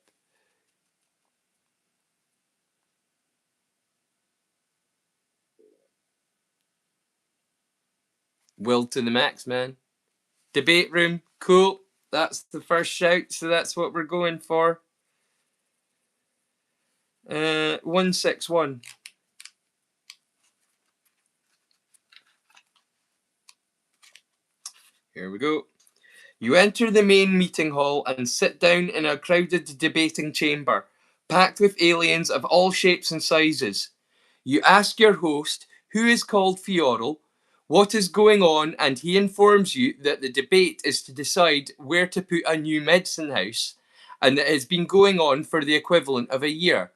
Will to the max, man. Debate room, cool. That's the first shout, so that's what we're going for. 161. Here we go. You enter the main meeting hall and sit down in a crowded debating chamber, packed with aliens of all shapes and sizes. You ask your host, who is called Fiorel, what is going on, and he informs you that the debate is to decide where to put a new medicine house, and that it has been going on for the equivalent of a year.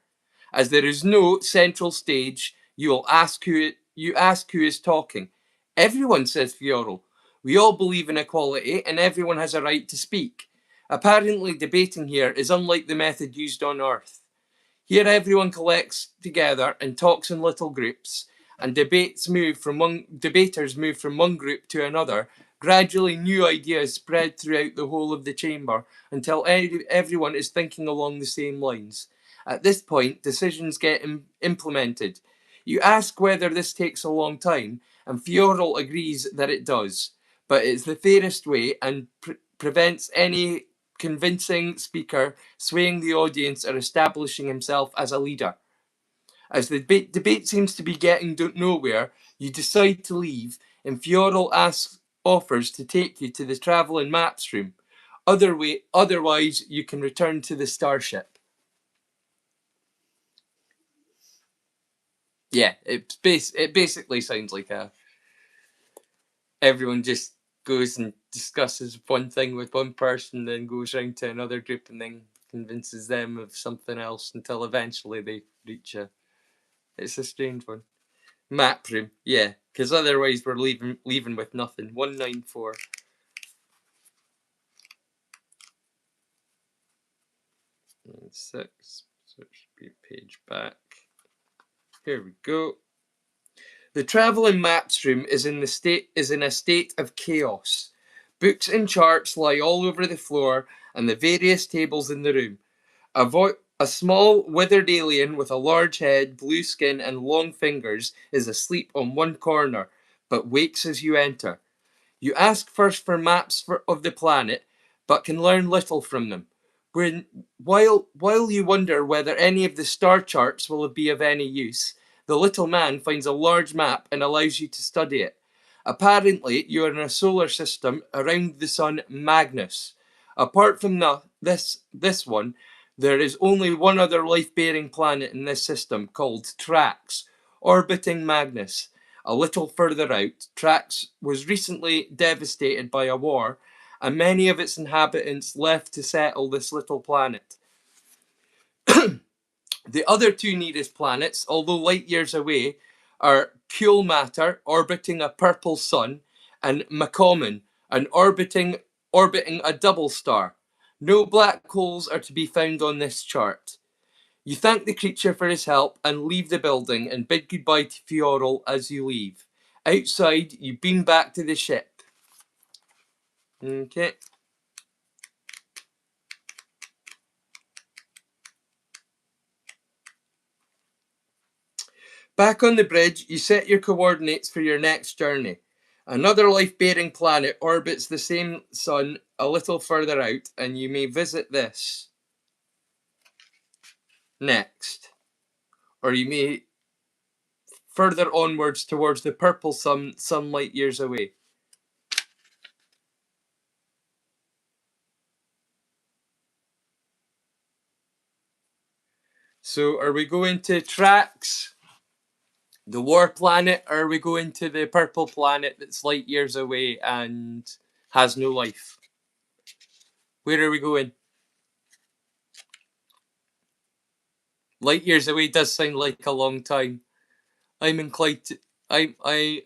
As there is no central stage, you ask who is talking. Everyone, says Fiorel. We all believe in equality, and everyone has a right to speak. Apparently, debating here is unlike the method used on Earth. Here everyone collects together and talks in little groups, and debaters move from one group to another. Gradually, new ideas spread throughout the whole of the chamber until everyone is thinking along the same lines. At this point, decisions get implemented. You ask whether this takes a long time, and Fiorel agrees that it does, but it's the fairest way and prevents any convincing speaker swaying the audience or establishing himself as a leader. As the debate seems to be getting nowhere, you decide to leave, and Fiorel offers to take you to the travel and maps room. Otherwise, you can return to the starship. Yeah, it basically sounds like everyone just goes and discusses one thing with one person, then goes round to another group and then convinces them of something else until eventually they reach a. It's a strange one. Map room, yeah, because otherwise we're leaving with nothing. 194. And 6. So it should be a page back. Here we go. The travel and maps room is in a state of chaos. Books and charts lie all over the floor and the various tables in the room. A small, withered alien with a large head, blue skin, and long fingers is asleep on one corner, but wakes as you enter. You ask first for maps of the planet, but can learn little from them. While you wonder whether any of the star charts will be of any use, the little man finds a large map and allows you to study it. Apparently, you are in a solar system around the sun Magnus. Apart from this one, there is only one other life-bearing planet in this system called Trax, orbiting Magnus. A little further out, Trax was recently devastated by a war, and many of its inhabitants left to settle this little planet. The other two nearest planets, although light years away, are Cool Matter, orbiting a purple sun, and Macomen, orbiting a double star. No black holes are to be found on this chart. You thank the creature for his help and leave the building and bid goodbye to Fiorel as you leave. Outside, you beam back to the ship. Okay. Back on the bridge, you set your coordinates for your next journey. Another life-bearing planet orbits the same sun a little further out, and you may visit this next. Or you may further onwards towards the purple sun some light years away. So are we going to Trax, the war planet, or are we going to the purple planet that's light years away and has no life? Where are we going? Light years away does sound like a long time. I'm inclined to. I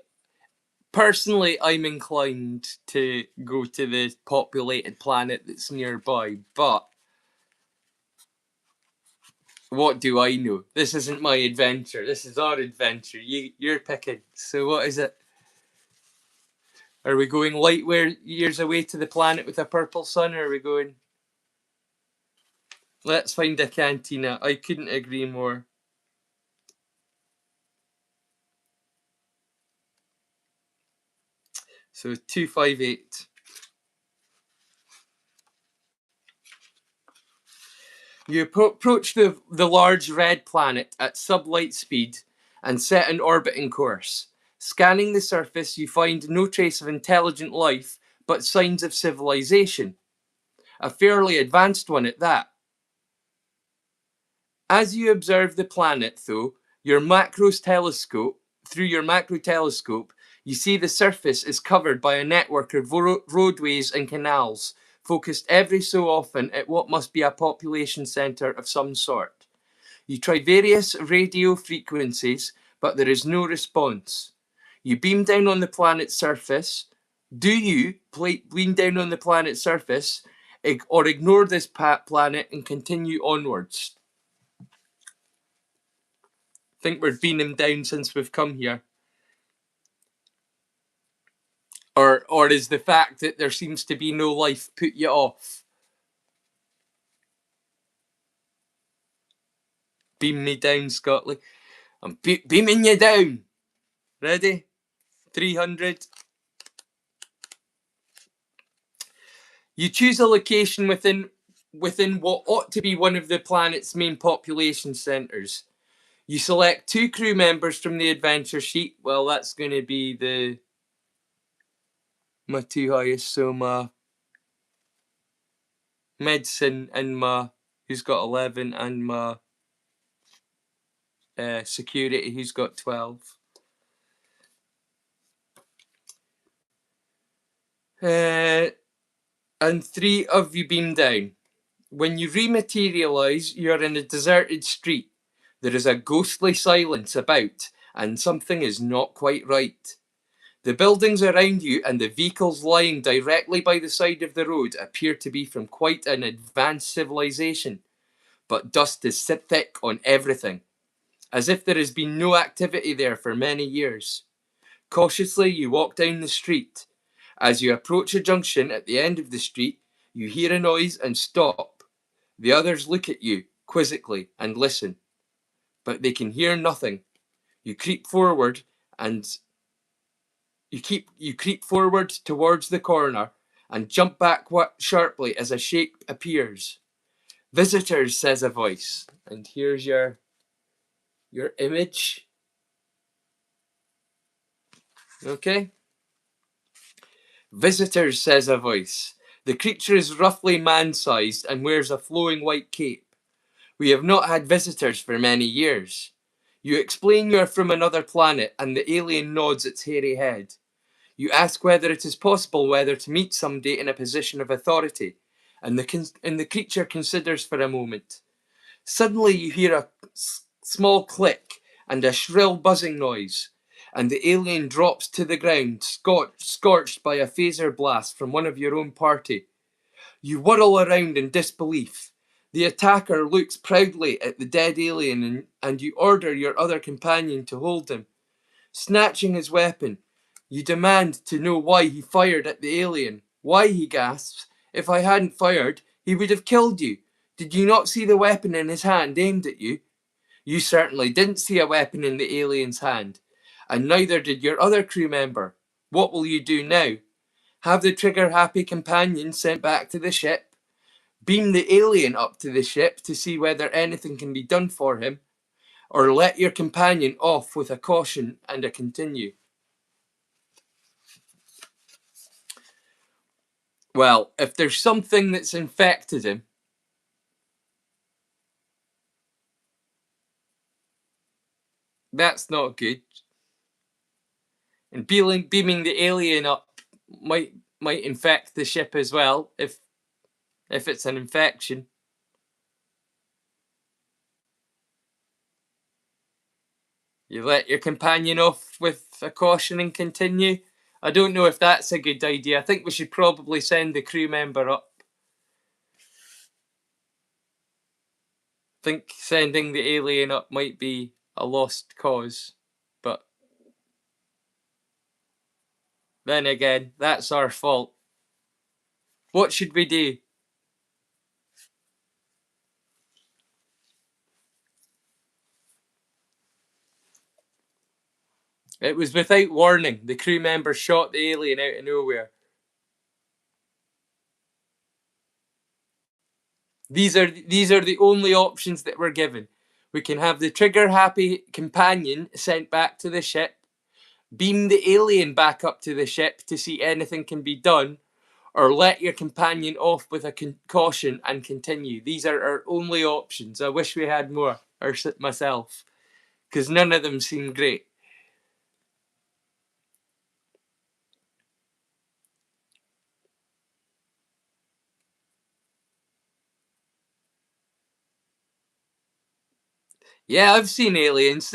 personally, I'm inclined to go to the populated planet that's nearby, but what do I know? This isn't my adventure. This is our adventure. You're picking. So what is it? Are we going light years away to the planet with a purple sun, or are we going? Let's find a cantina. I couldn't agree more. So 258. You approach the large red planet at sublight speed and set an orbiting course. Scanning the surface, you find no trace of intelligent life, but signs of civilization. A fairly advanced one at that. As you observe the planet, though, through your macro telescope, you see the surface is covered by a network of roadways and canals, focused every so often at what must be a population centre of some sort. You try various radio frequencies, but there is no response. You beam down on the planet's surface. Do you beam down on the planet's surface, or ignore this planet and continue onwards? Think we're beaming down since we've come here? Or is the fact that there seems to be no life put you off? Beam me down, Scotland. I'm beaming you down. Ready? 300. You choose a location within what ought to be one of the planet's main population centres. You select 2 crew members from the adventure sheet. Well, that's going to be my 2 highest, so my medicine and my, who's got 11, and my security, who's got 12. And 3 of you beam down. When you rematerialise, you're in a deserted street. There is a ghostly silence about, and something is not quite right. The buildings around you and the vehicles lying directly by the side of the road appear to be from quite an advanced civilization, but dust is thick on everything, as if there has been no activity there for many years. Cautiously, you walk down the street. As you approach a junction at the end of the street, you hear a noise and stop. The others look at you quizzically and listen, but they can hear nothing. You creep forward and you creep forward towards the corner and jump back sharply as a shape appears. Visitors, says a voice, and here's your image. Okay? Visitors, says a voice. The creature is roughly man-sized and wears a flowing white cape. We have not had visitors for many years. You explain you are from another planet, and the alien nods its hairy head. You ask whether it is possible whether to meet somebody in a position of authority, and the creature considers for a moment. Suddenly you hear a small click and a shrill buzzing noise, and the alien drops to the ground, scorched by a phaser blast from one of your own party. You whirl around in disbelief. The attacker looks proudly at the dead alien, and you order your other companion to hold him. Snatching his weapon, you demand to know why he fired at the alien. Why, he gasps. If I hadn't fired, he would have killed you. Did you not see the weapon in his hand aimed at you? You certainly didn't see a weapon in the alien's hand, and neither did your other crew member. What will you do now? Have the trigger-happy companion sent back to the ship? Beam the alien up to the ship to see whether anything can be done for him? Or let your companion off with a caution and a continue? Well, if there's something that's infected him, that's not good. And beaming the alien up might infect the ship as well, if it's an infection. You let your companion off with a caution and continue. I don't know if that's a good idea. I think we should probably send the crew member up. I think sending the alien up might be a lost cause, but then again, that's our fault. What should we do? It was without warning. The crew member shot the alien out of nowhere. These are the only options that we're given. We can have the trigger-happy companion sent back to the ship, beam the alien back up to the ship to see anything can be done, or let your companion off with a caution and continue. These are our only options. I wish we had more, or myself, because none of them seem great. Yeah, I've seen aliens.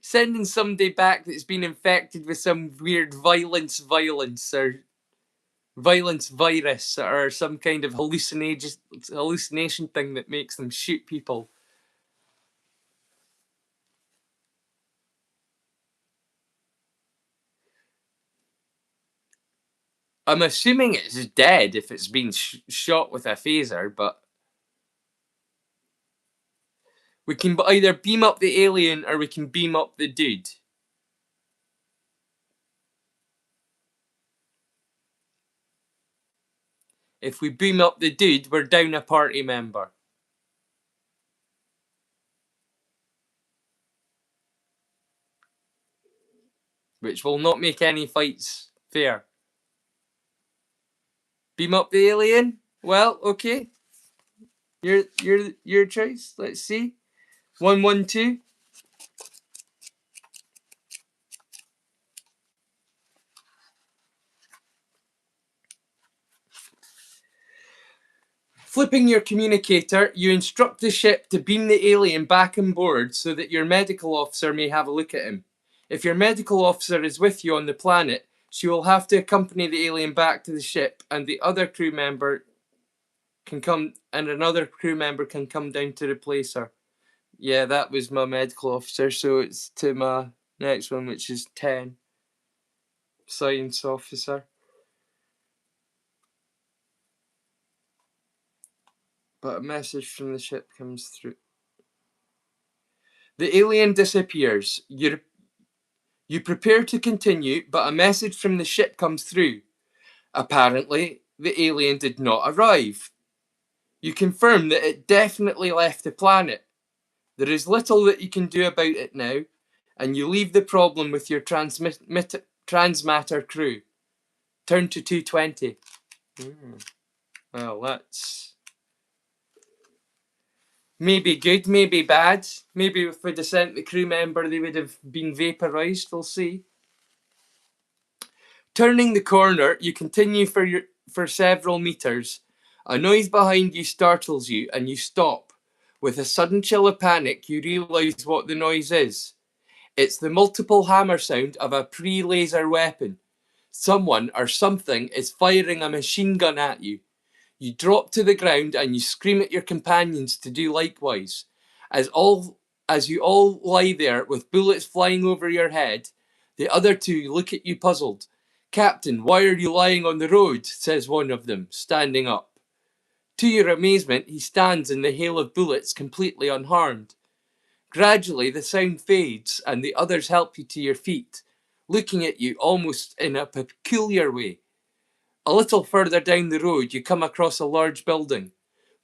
Sending somebody back that's been infected with some weird violence or violence virus or some kind of hallucination thing that makes them shoot people. I'm assuming it's dead if it's been shot with a phaser, but we can either beam up the alien or we can beam up the dude. If we beam up the dude, we're down a party member, which will not make any fights fair. Beam up the alien? Well, okay. Your choice. Let's see. 112. Flipping your communicator, you instruct the ship to beam the alien back on board so that your medical officer may have a look at him. If your medical officer is with you on the planet, she will have to accompany the alien back to the ship, and the other crew member can come, and another crew member can come down to replace her. Yeah, that was my medical officer, so it's to my next one, which is 10. Science officer. But a message from the ship comes through. The alien disappears. You prepare to continue, but a message from the ship comes through. Apparently, the alien did not arrive. You confirm that it definitely left the planet. There is little that you can do about it now, and you leave the problem with your transmatter crew. Turn to 220. Well, that's maybe good, maybe bad. Maybe if we'd have sent the crew member, they would have been vaporised. We'll see. Turning the corner, you continue for several meters. A noise behind you startles you, and you stop. With a sudden chill of panic, you realise what the noise is. It's the multiple hammer sound of a pre-laser weapon. Someone or something is firing a machine gun at you. You drop to the ground and you scream at your companions to do likewise. As you all lie there with bullets flying over your head, the other two look at you puzzled. "Captain, why are you lying on the road?" says one of them, standing up. To your amazement, he stands in the hail of bullets completely unharmed. Gradually, the sound fades and the others help you to your feet, looking at you almost in a peculiar way. A little further down the road, you come across a large building.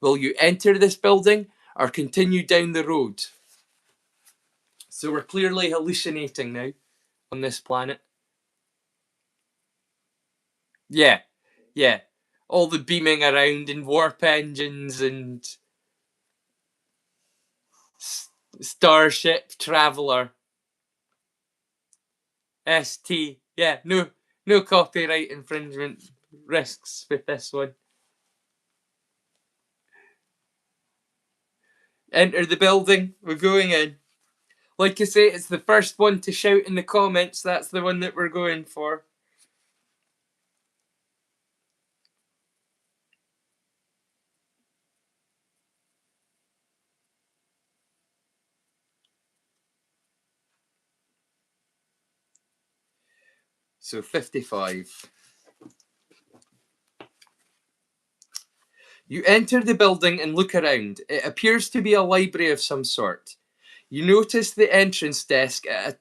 Will you enter this building or continue down the road? So we're clearly hallucinating now on this planet. Yeah, yeah. All the beaming around and warp engines and starship traveler. ST. Yeah, no copyright infringement risks with this one. Enter the building. We're going in. Like I say, it's the first one to shout in the comments. That's the one that we're going for. So 55. You enter the building and look around. It appears to be a library of some sort. You notice the entrance desk at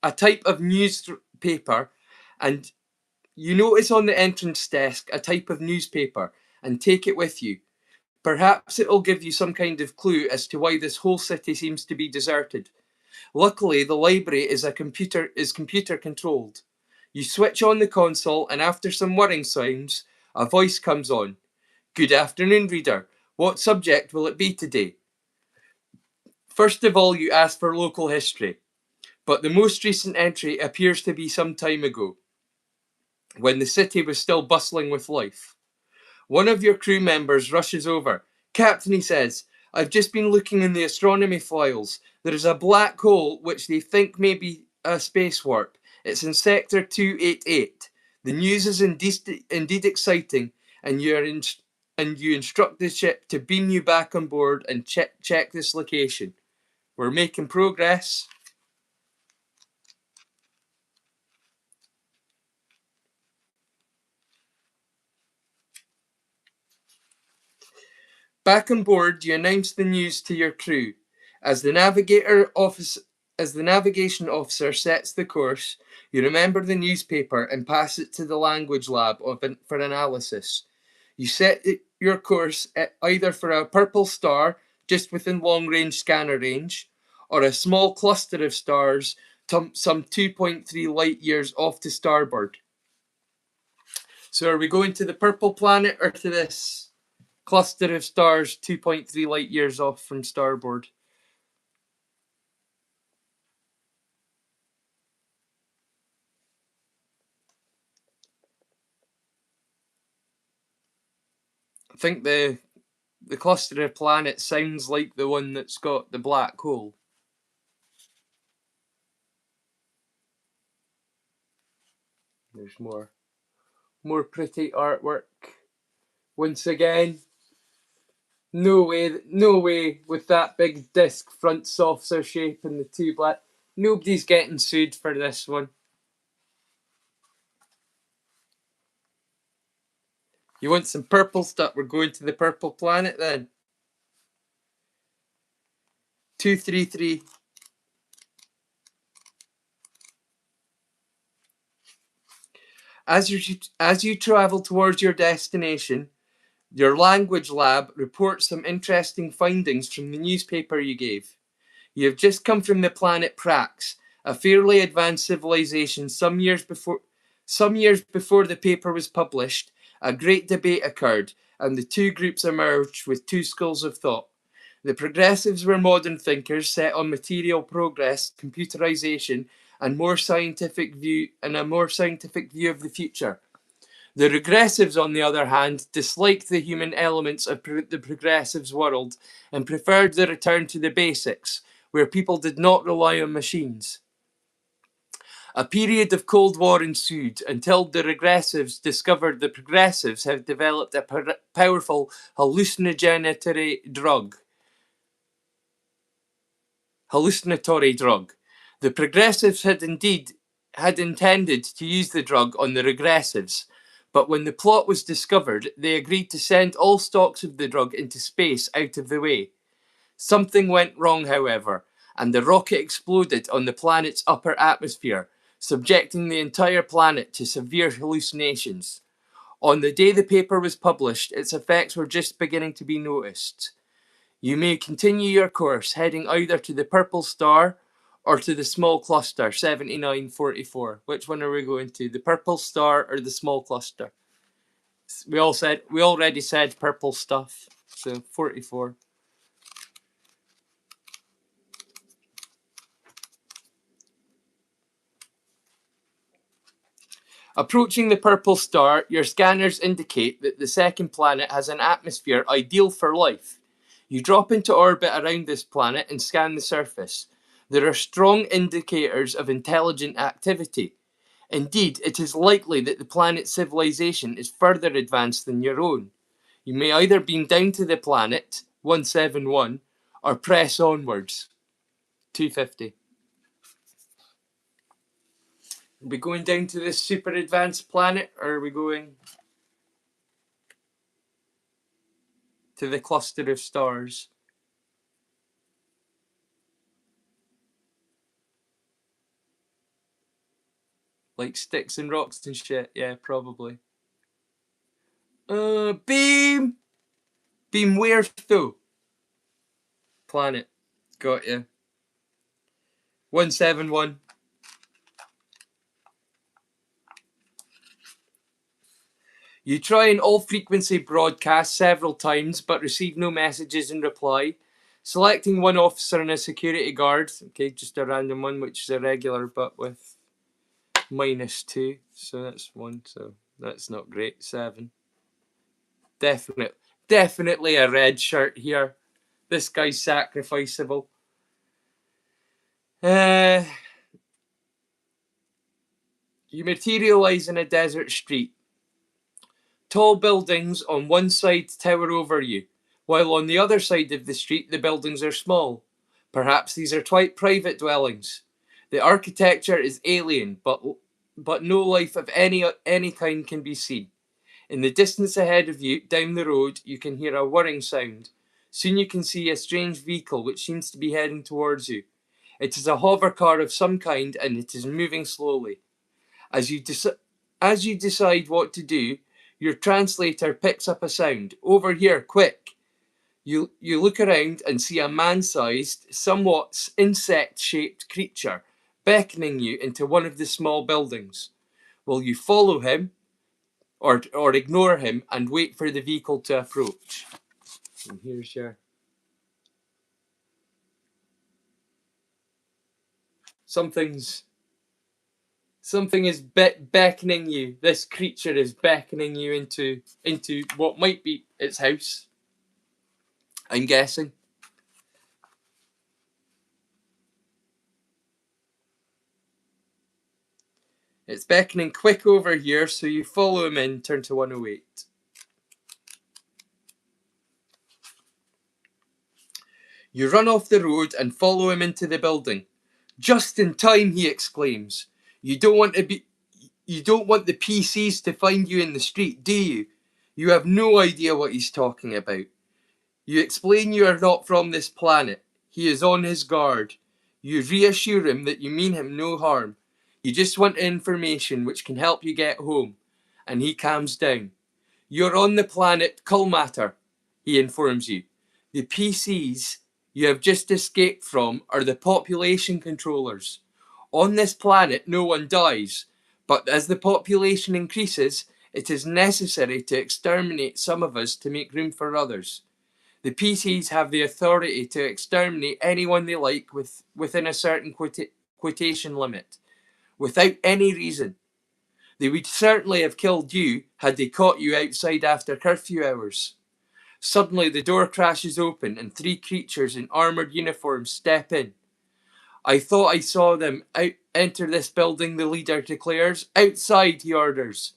a type of newspaper, and you notice on the entrance desk a type of newspaper and take it with you. Perhaps it'll give you some kind of clue as to why this whole city seems to be deserted. Luckily, the library is computer controlled. You switch on the console, and after some whirring sounds, a voice comes on. Good afternoon, reader. What subject will it be today? First of all, you ask for local history, but the most recent entry appears to be some time ago, when the city was still bustling with life. One of your crew members rushes over. Captain, he says, I've just been looking in the astronomy files. There is a black hole which they think may be a space warp. It's in sector 288. The news is indeed exciting, and you instruct the ship to beam you back on board and check this location. We're making progress. Back on board, you announce the news to your crew. As the navigation officer sets the course, you remember the newspaper and pass it to the language lab for analysis. You set your course either for a purple star just within long-range scanner range, or a small cluster of stars some 2.3 light years off to starboard. So are we going to the purple planet or to this cluster of stars 2.3 light years off from starboard? I think the cluster of planets sounds like the one that's got the black hole. There's more pretty artwork. Once again, no way with that big disc front saucer shape and the two black. Nobody's getting sued for this one. You want some purple stuff? We're going to the purple planet then. 233. As you travel towards your destination, your language lab reports some interesting findings from the newspaper you gave. You have just come from the planet Prax, a fairly advanced civilization. Some years before the paper was published, a great debate occurred, and the two groups emerged with two schools of thought. The progressives were modern thinkers set on material progress, computerization, and a more scientific view of the future. The regressives, on the other hand, disliked the human elements of the progressives' world and preferred the return to the basics, where people did not rely on machines. A period of Cold War ensued until the regressives discovered the progressives had developed a powerful hallucinatory drug. The progressives had intended to use the drug on the regressives, but when the plot was discovered, they agreed to send all stocks of the drug into space out of the way. Something went wrong, however, and the rocket exploded on the planet's upper atmosphere, subjecting the entire planet to severe hallucinations. On the day the paper was published, its effects were just beginning to be noticed. You may continue your course, heading either to the purple star or to the small cluster 7944. Which one are we going to? The purple star or the small cluster? We already said purple stuff. So 44. Approaching the purple star, your scanners indicate that the second planet has an atmosphere ideal for life. You drop into orbit around this planet and scan the surface. There are strong indicators of intelligent activity. Indeed, it is likely that the planet's civilization is further advanced than your own. You may either beam down to the planet, 171, or press onwards, 250. Are we going down to this super advanced planet, or are we going to the cluster of stars? Like sticks and rocks and shit? Yeah, probably. Beam! Been where though? Planet. Got ya. 171. You try an all-frequency broadcast several times, but receive no messages in reply. Selecting one officer and a security guard. Okay, just a random one, which is a regular, but with -2. So that's 1, so that's not great. 7. Definitely a red shirt here. This guy's sacrificable. You materialize in a desert street. Tall buildings on one side tower over you, while on the other side of the street the buildings are small. Perhaps these are private dwellings. The architecture is alien, but no life of any kind can be seen. In the distance ahead of you, down the road, you can hear a whirring sound. Soon you can see a strange vehicle which seems to be heading towards you. It is a hover car of some kind, and it is moving slowly. As you decide what to do, your translator picks up a sound. Over here, quick! You look around and see a man-sized, somewhat insect-shaped creature beckoning you into one of the small buildings. Will you follow him or ignore him and wait for the vehicle to approach? And here's your... Something is beckoning you. This creature is beckoning you into what might be its house, I'm guessing. It's beckoning quick over here, so you follow him in, turn to 108. You run off the road and follow him into the building. Just in time, he exclaims. You don't want the PCs to find you in the street, do you? You have no idea what he's talking about. You explain you are not from this planet. He is on his guard. You reassure him that you mean him no harm. You just want information which can help you get home. And he calms down. You're on the planet Kulmatter, he informs you. The PCs you have just escaped from are the population controllers. On this planet, no one dies, but as the population increases, it is necessary to exterminate some of us to make room for others. The PCs have the authority to exterminate anyone they like within a certain quotation limit, without any reason. They would certainly have killed you had they caught you outside after curfew hours. Suddenly the door crashes open and 3 creatures in armoured uniforms step in. I thought I saw them enter this building, the leader declares. Outside, he orders.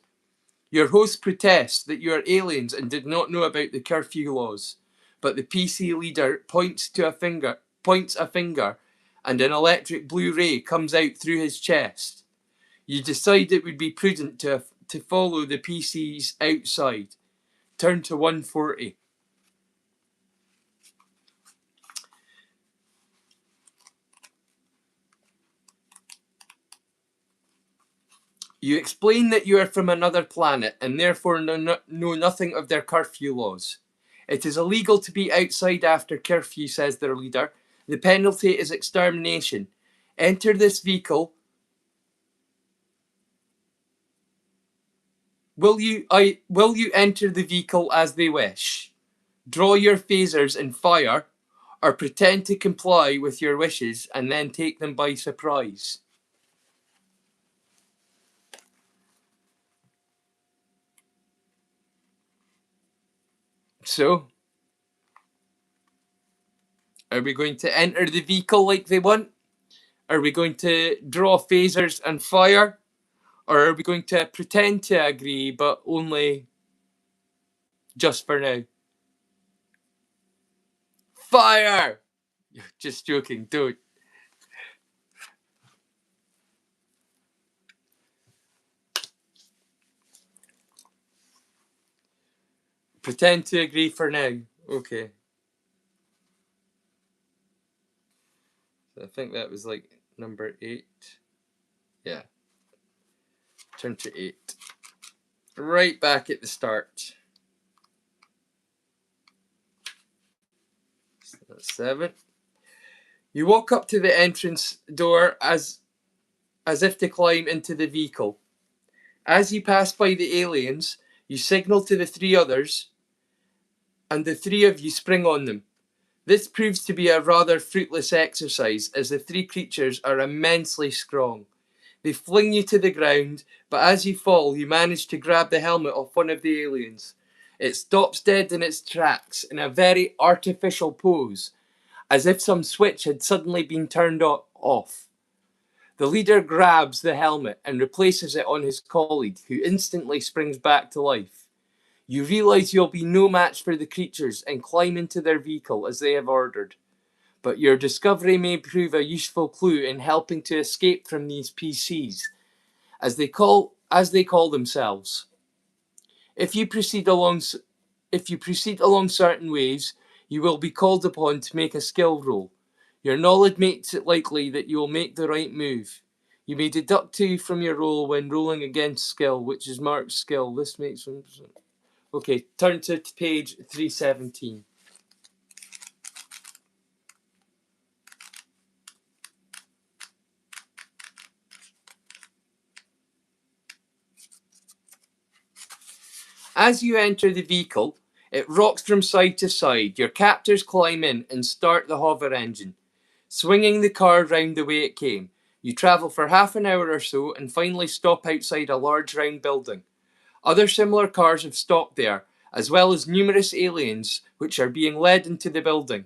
Your host protests that you are aliens and did not know about the curfew laws, but the PC leader points a finger, and an electric blue ray comes out through his chest. You decide it would be prudent to follow the PCs outside. Turn to 140. You explain that you are from another planet and therefore know nothing of their curfew laws. It is illegal to be outside after curfew, says their leader. The penalty is extermination. Enter this vehicle. Will you enter the vehicle as they wish? Draw your phasers and fire, or pretend to comply with your wishes and then take them by surprise? So, are we going to enter the vehicle like they want? Are we going to draw phasers and fire? Or are we going to pretend to agree, but only just for now? Fire! Just joking, don't. Pretend to agree for now. Okay. So I think that was like number 8. Yeah. Turn to 8. Right back at the start. That's 7. You walk up to the entrance door as if to climb into the vehicle. As you pass by the aliens, you signal to the 3 others, and the 3 of you spring on them. This proves to be a rather fruitless exercise, as the 3 creatures are immensely strong. They fling you to the ground, but as you fall, you manage to grab the helmet off one of the aliens. It stops dead in its tracks in a very artificial pose, as if some switch had suddenly been turned off. The leader grabs the helmet and replaces it on his colleague, who instantly springs back to life. You realise you'll be no match for the creatures and climb into their vehicle as they have ordered. But your discovery may prove a useful clue in helping to escape from these PCs, as they call themselves. If you proceed along certain ways, you will be called upon to make a skill roll. Your knowledge makes it likely that you will make the right move. You may deduct 2 from your roll when rolling against skill, which is marked skill. This makes them... Okay, turn to page 317. As you enter the vehicle, it rocks from side to side. Your captors climb in and start the hover engine, swinging the car round the way it came. You travel for half an hour or so and finally stop outside a large round building. Other similar cars have stopped there, as well as numerous aliens which are being led into the building.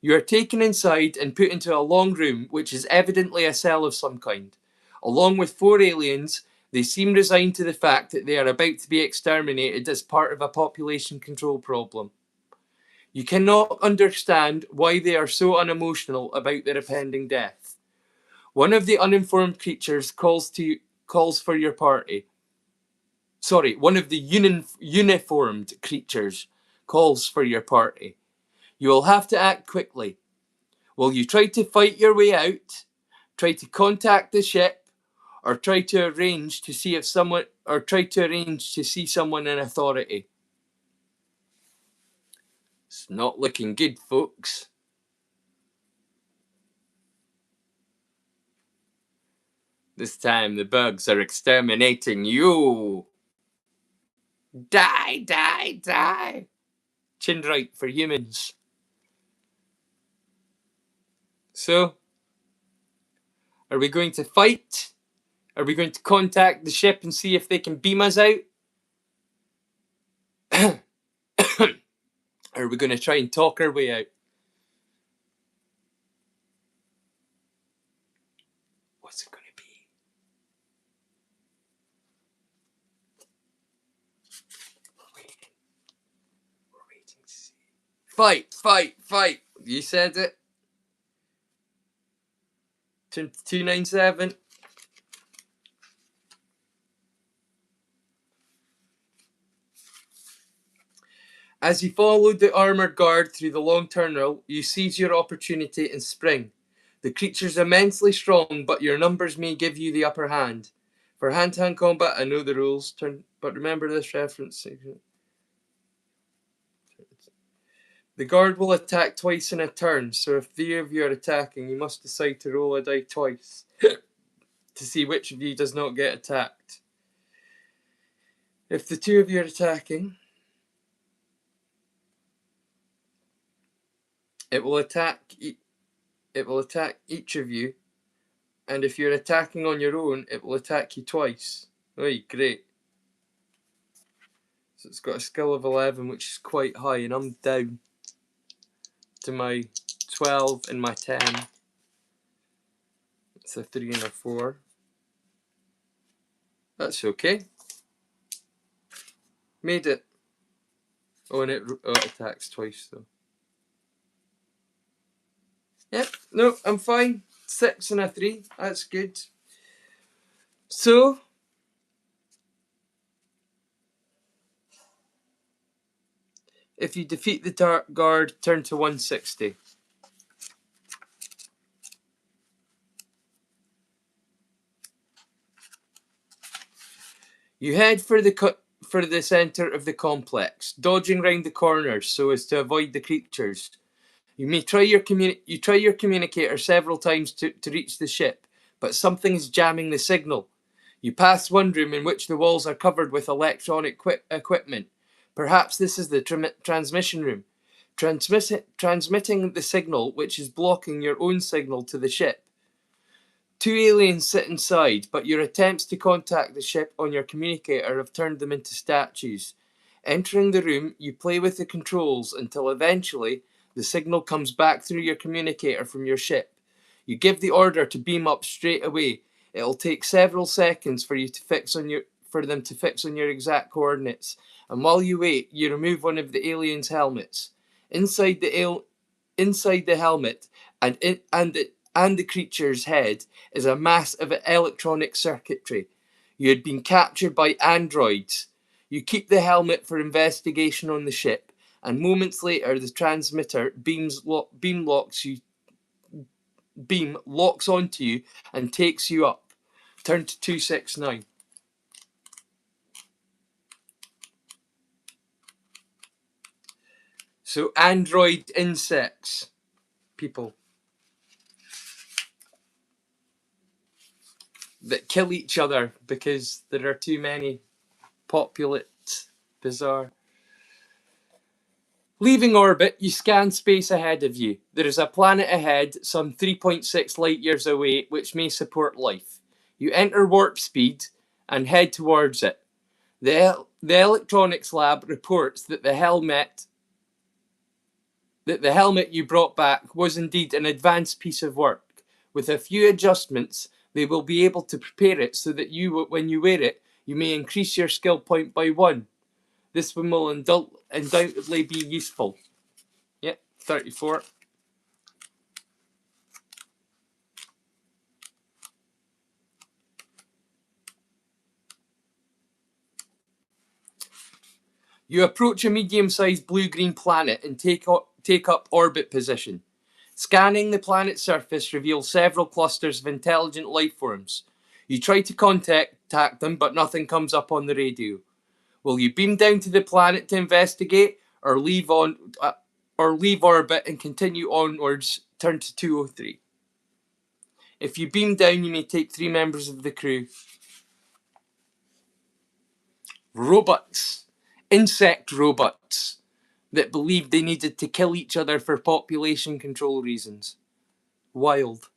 You are taken inside and put into a long room which is evidently a cell of some kind. Along with 4 aliens, they seem resigned to the fact that they are about to be exterminated as part of a population control problem. You cannot understand why they are so unemotional about their impending death. One of the uninformed creatures calls for your party. Sorry, one of the uniformed creatures calls for your party. You will have to act quickly. Will you try to fight your way out, try to contact the ship, or try to arrange to see someone in authority? It's not looking good, folks. This time the bugs are exterminating you. Die, die, die. Chin right for humans. So, are we going to fight? Are we going to contact the ship and see if they can beam us out? Or are we going to try and talk our way out? What's it going to be? We're waiting to see. Fight, fight, fight. You said it. Turn to 297. As you follow the armoured guard through the long tunnel, you seize your opportunity and spring. The creature's immensely strong, but your numbers may give you the upper hand. For hand-to-hand combat, I know the rules, but remember this reference. The guard will attack twice in a turn, so if 3 of you are attacking, you must decide to roll a die twice to see which of you does not get attacked. If the 2 of you are attacking, it will attack each of you, and if you're attacking on your own, it will attack you twice. Oh, great. So it's got a skill of 11, which is quite high, and I'm down to my 12 and my 10. It's a 3 and a 4. That's okay. Made it. Oh, and it attacks twice, though. Yep, no, I'm fine. 6 and a 3. That's good. So, if you defeat the guard, turn to 160. You head for the centre of the complex, dodging round the corners so as to avoid the creatures. You try your communicator several times to reach the ship, but something is jamming the signal. You pass one room in which the walls are covered with electronic equipment. Perhaps this is the transmission room, transmitting the signal which is blocking your own signal to the ship. Two aliens sit inside, but your attempts to contact the ship on your communicator have turned them into statues. Entering the room, you play with the controls until eventually the signal comes back through your communicator from your ship. You give the order to beam up straight away. It'll take several seconds for them to fix on your exact coordinates. And while you wait, you remove one of the aliens' helmets. Inside the helmet and the creature's head is a mass of electronic circuitry. You had been captured by androids. You keep the helmet for investigation on the ship, and moments later the transmitter beam locks onto you and takes you up. Turn to 269. So android insects, people that kill each other because there are too many populates. Bizarre. Leaving orbit, you scan space ahead of you. There is a planet ahead, some 3.6 light years away, which may support life. You enter warp speed and head towards it. The electronics lab reports that the helmet you brought back was indeed an advanced piece of work. With a few adjustments, they will be able to prepare it so that when you wear it, you may increase your skill point by 1. This one will undoubtedly be useful. Yep, 34. You approach a medium-sized blue-green planet and take up orbit position. Scanning the planet's surface reveals several clusters of intelligent life forms. You try to contact them, but nothing comes up on the radio. Will you beam down to the planet to investigate, or leave orbit and continue onwards? Turn to 203. If you beam down, you may take 3 members of the crew. Robots. Insect robots that believed they needed to kill each other for population control reasons. Wild.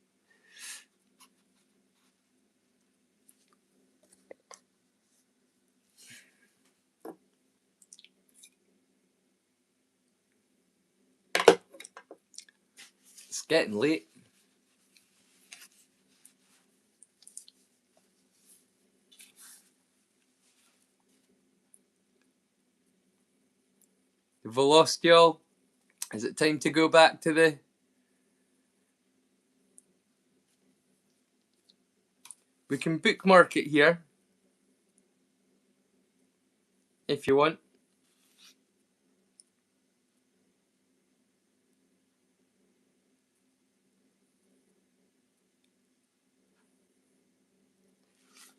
It's getting late. Have we lost y'all? Is it time to go back to the... We can bookmark it here if you want.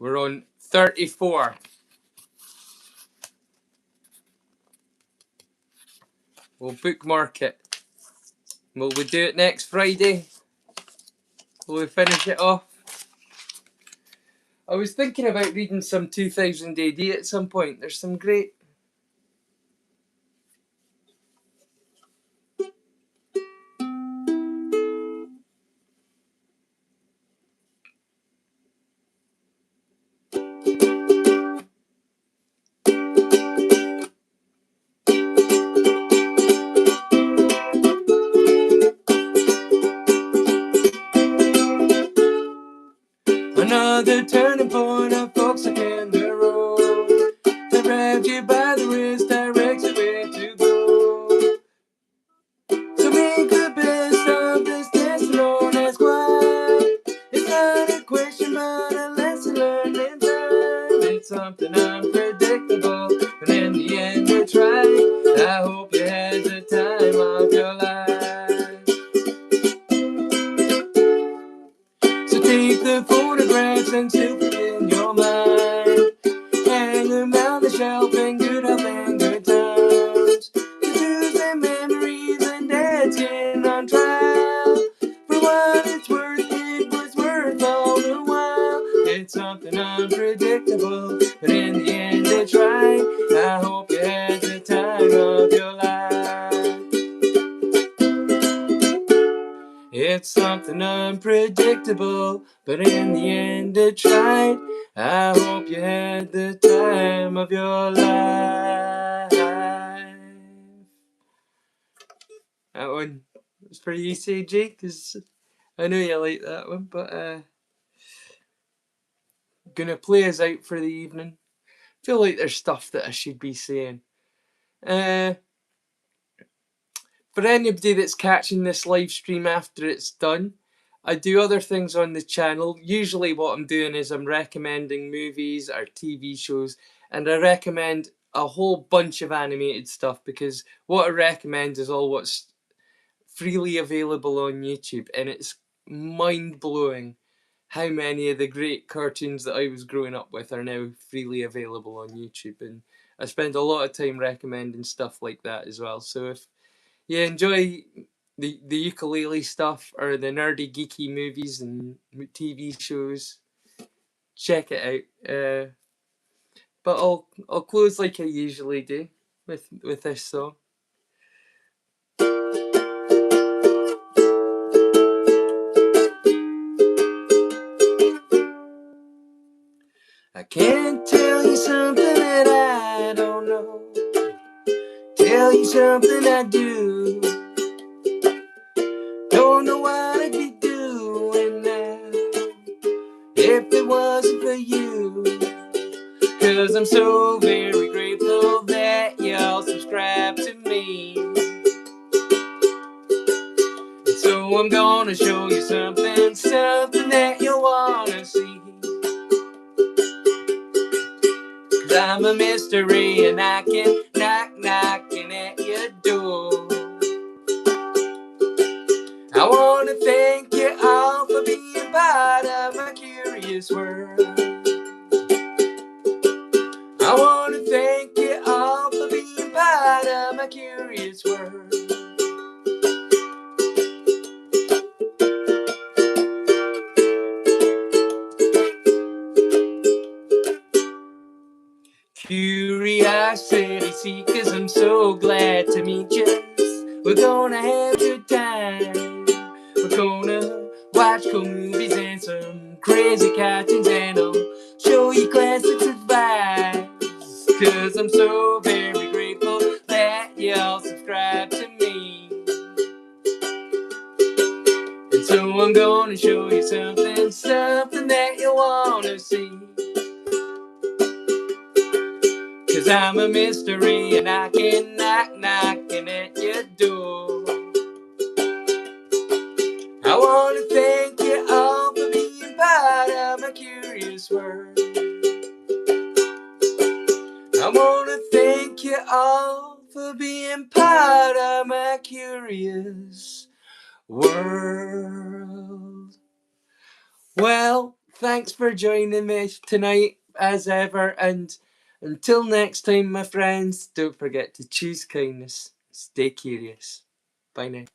We're on 34. We'll bookmark it. Will we do it next Friday? Will we finish it off? I was thinking about reading some 2000 AD at some point. There's some great... Another turning point, of folks up in the road. To grab you by the wrist, directs you where to go. So make the best of this test, don't ask why. It's not a question, but a lesson learned in time. It's something unpredictable, but in the end you try. I hope you had the time of your life. So take the photographs and still put in your mind. Hang them on the shelf in good health and good times. The Tuesday memories and dad's getting what it's worth, it was worth all the while. It's something unpredictable, but in the end it's right. I hope you had the time of your life. It's something unpredictable, but in the end it's right. I hope you had the time of your life. That one was for you, CJ, because I know you like that one, but gonna play us out for the evening. Feel like there's stuff that I should be saying. For anybody that's catching this live stream after it's done, I do other things on the channel. Usually what I'm doing is I'm recommending movies or TV shows, and I recommend a whole bunch of animated stuff, because what I recommend is all what's freely available on YouTube, and it's mind-blowing how many of the great cartoons that I was growing up with are now freely available on YouTube, and I spend a lot of time recommending stuff like that as well. So if you enjoy the ukulele stuff or the nerdy geeky movies and TV shows, check it out. But I'll close like I usually do with this song. I can't tell you something that I don't know. Tell you something I do. Don't know what I'd be doing now if it wasn't for you. 'Cause I'm so very grateful that y'all subscribe to me. So I'm gonna show you something, something that you'll wanna see. 'Cause I'm a MrRay and I can knocking at your door. I wanna thank you all for being part of my curious world. I wanna thank you all for being part of my curious world. Curiosity seekers, I'm so glad to meet you. We're gonna have a good time. We're gonna watch cool movies and some crazy cartoons, and I'll show you classics advice. 'Cause I'm so very grateful that y'all subscribe to me. And so I'm gonna show you something, something that you wanna see. 'Cause I'm a MrRay and I can knocking at your door. I wanna thank you all for being part of my curious world. I wanna thank you all for being part of my curious world. Well, thanks for joining me tonight as ever, and until next time, my friends, don't forget to choose kindness. Stay curious. Bye now.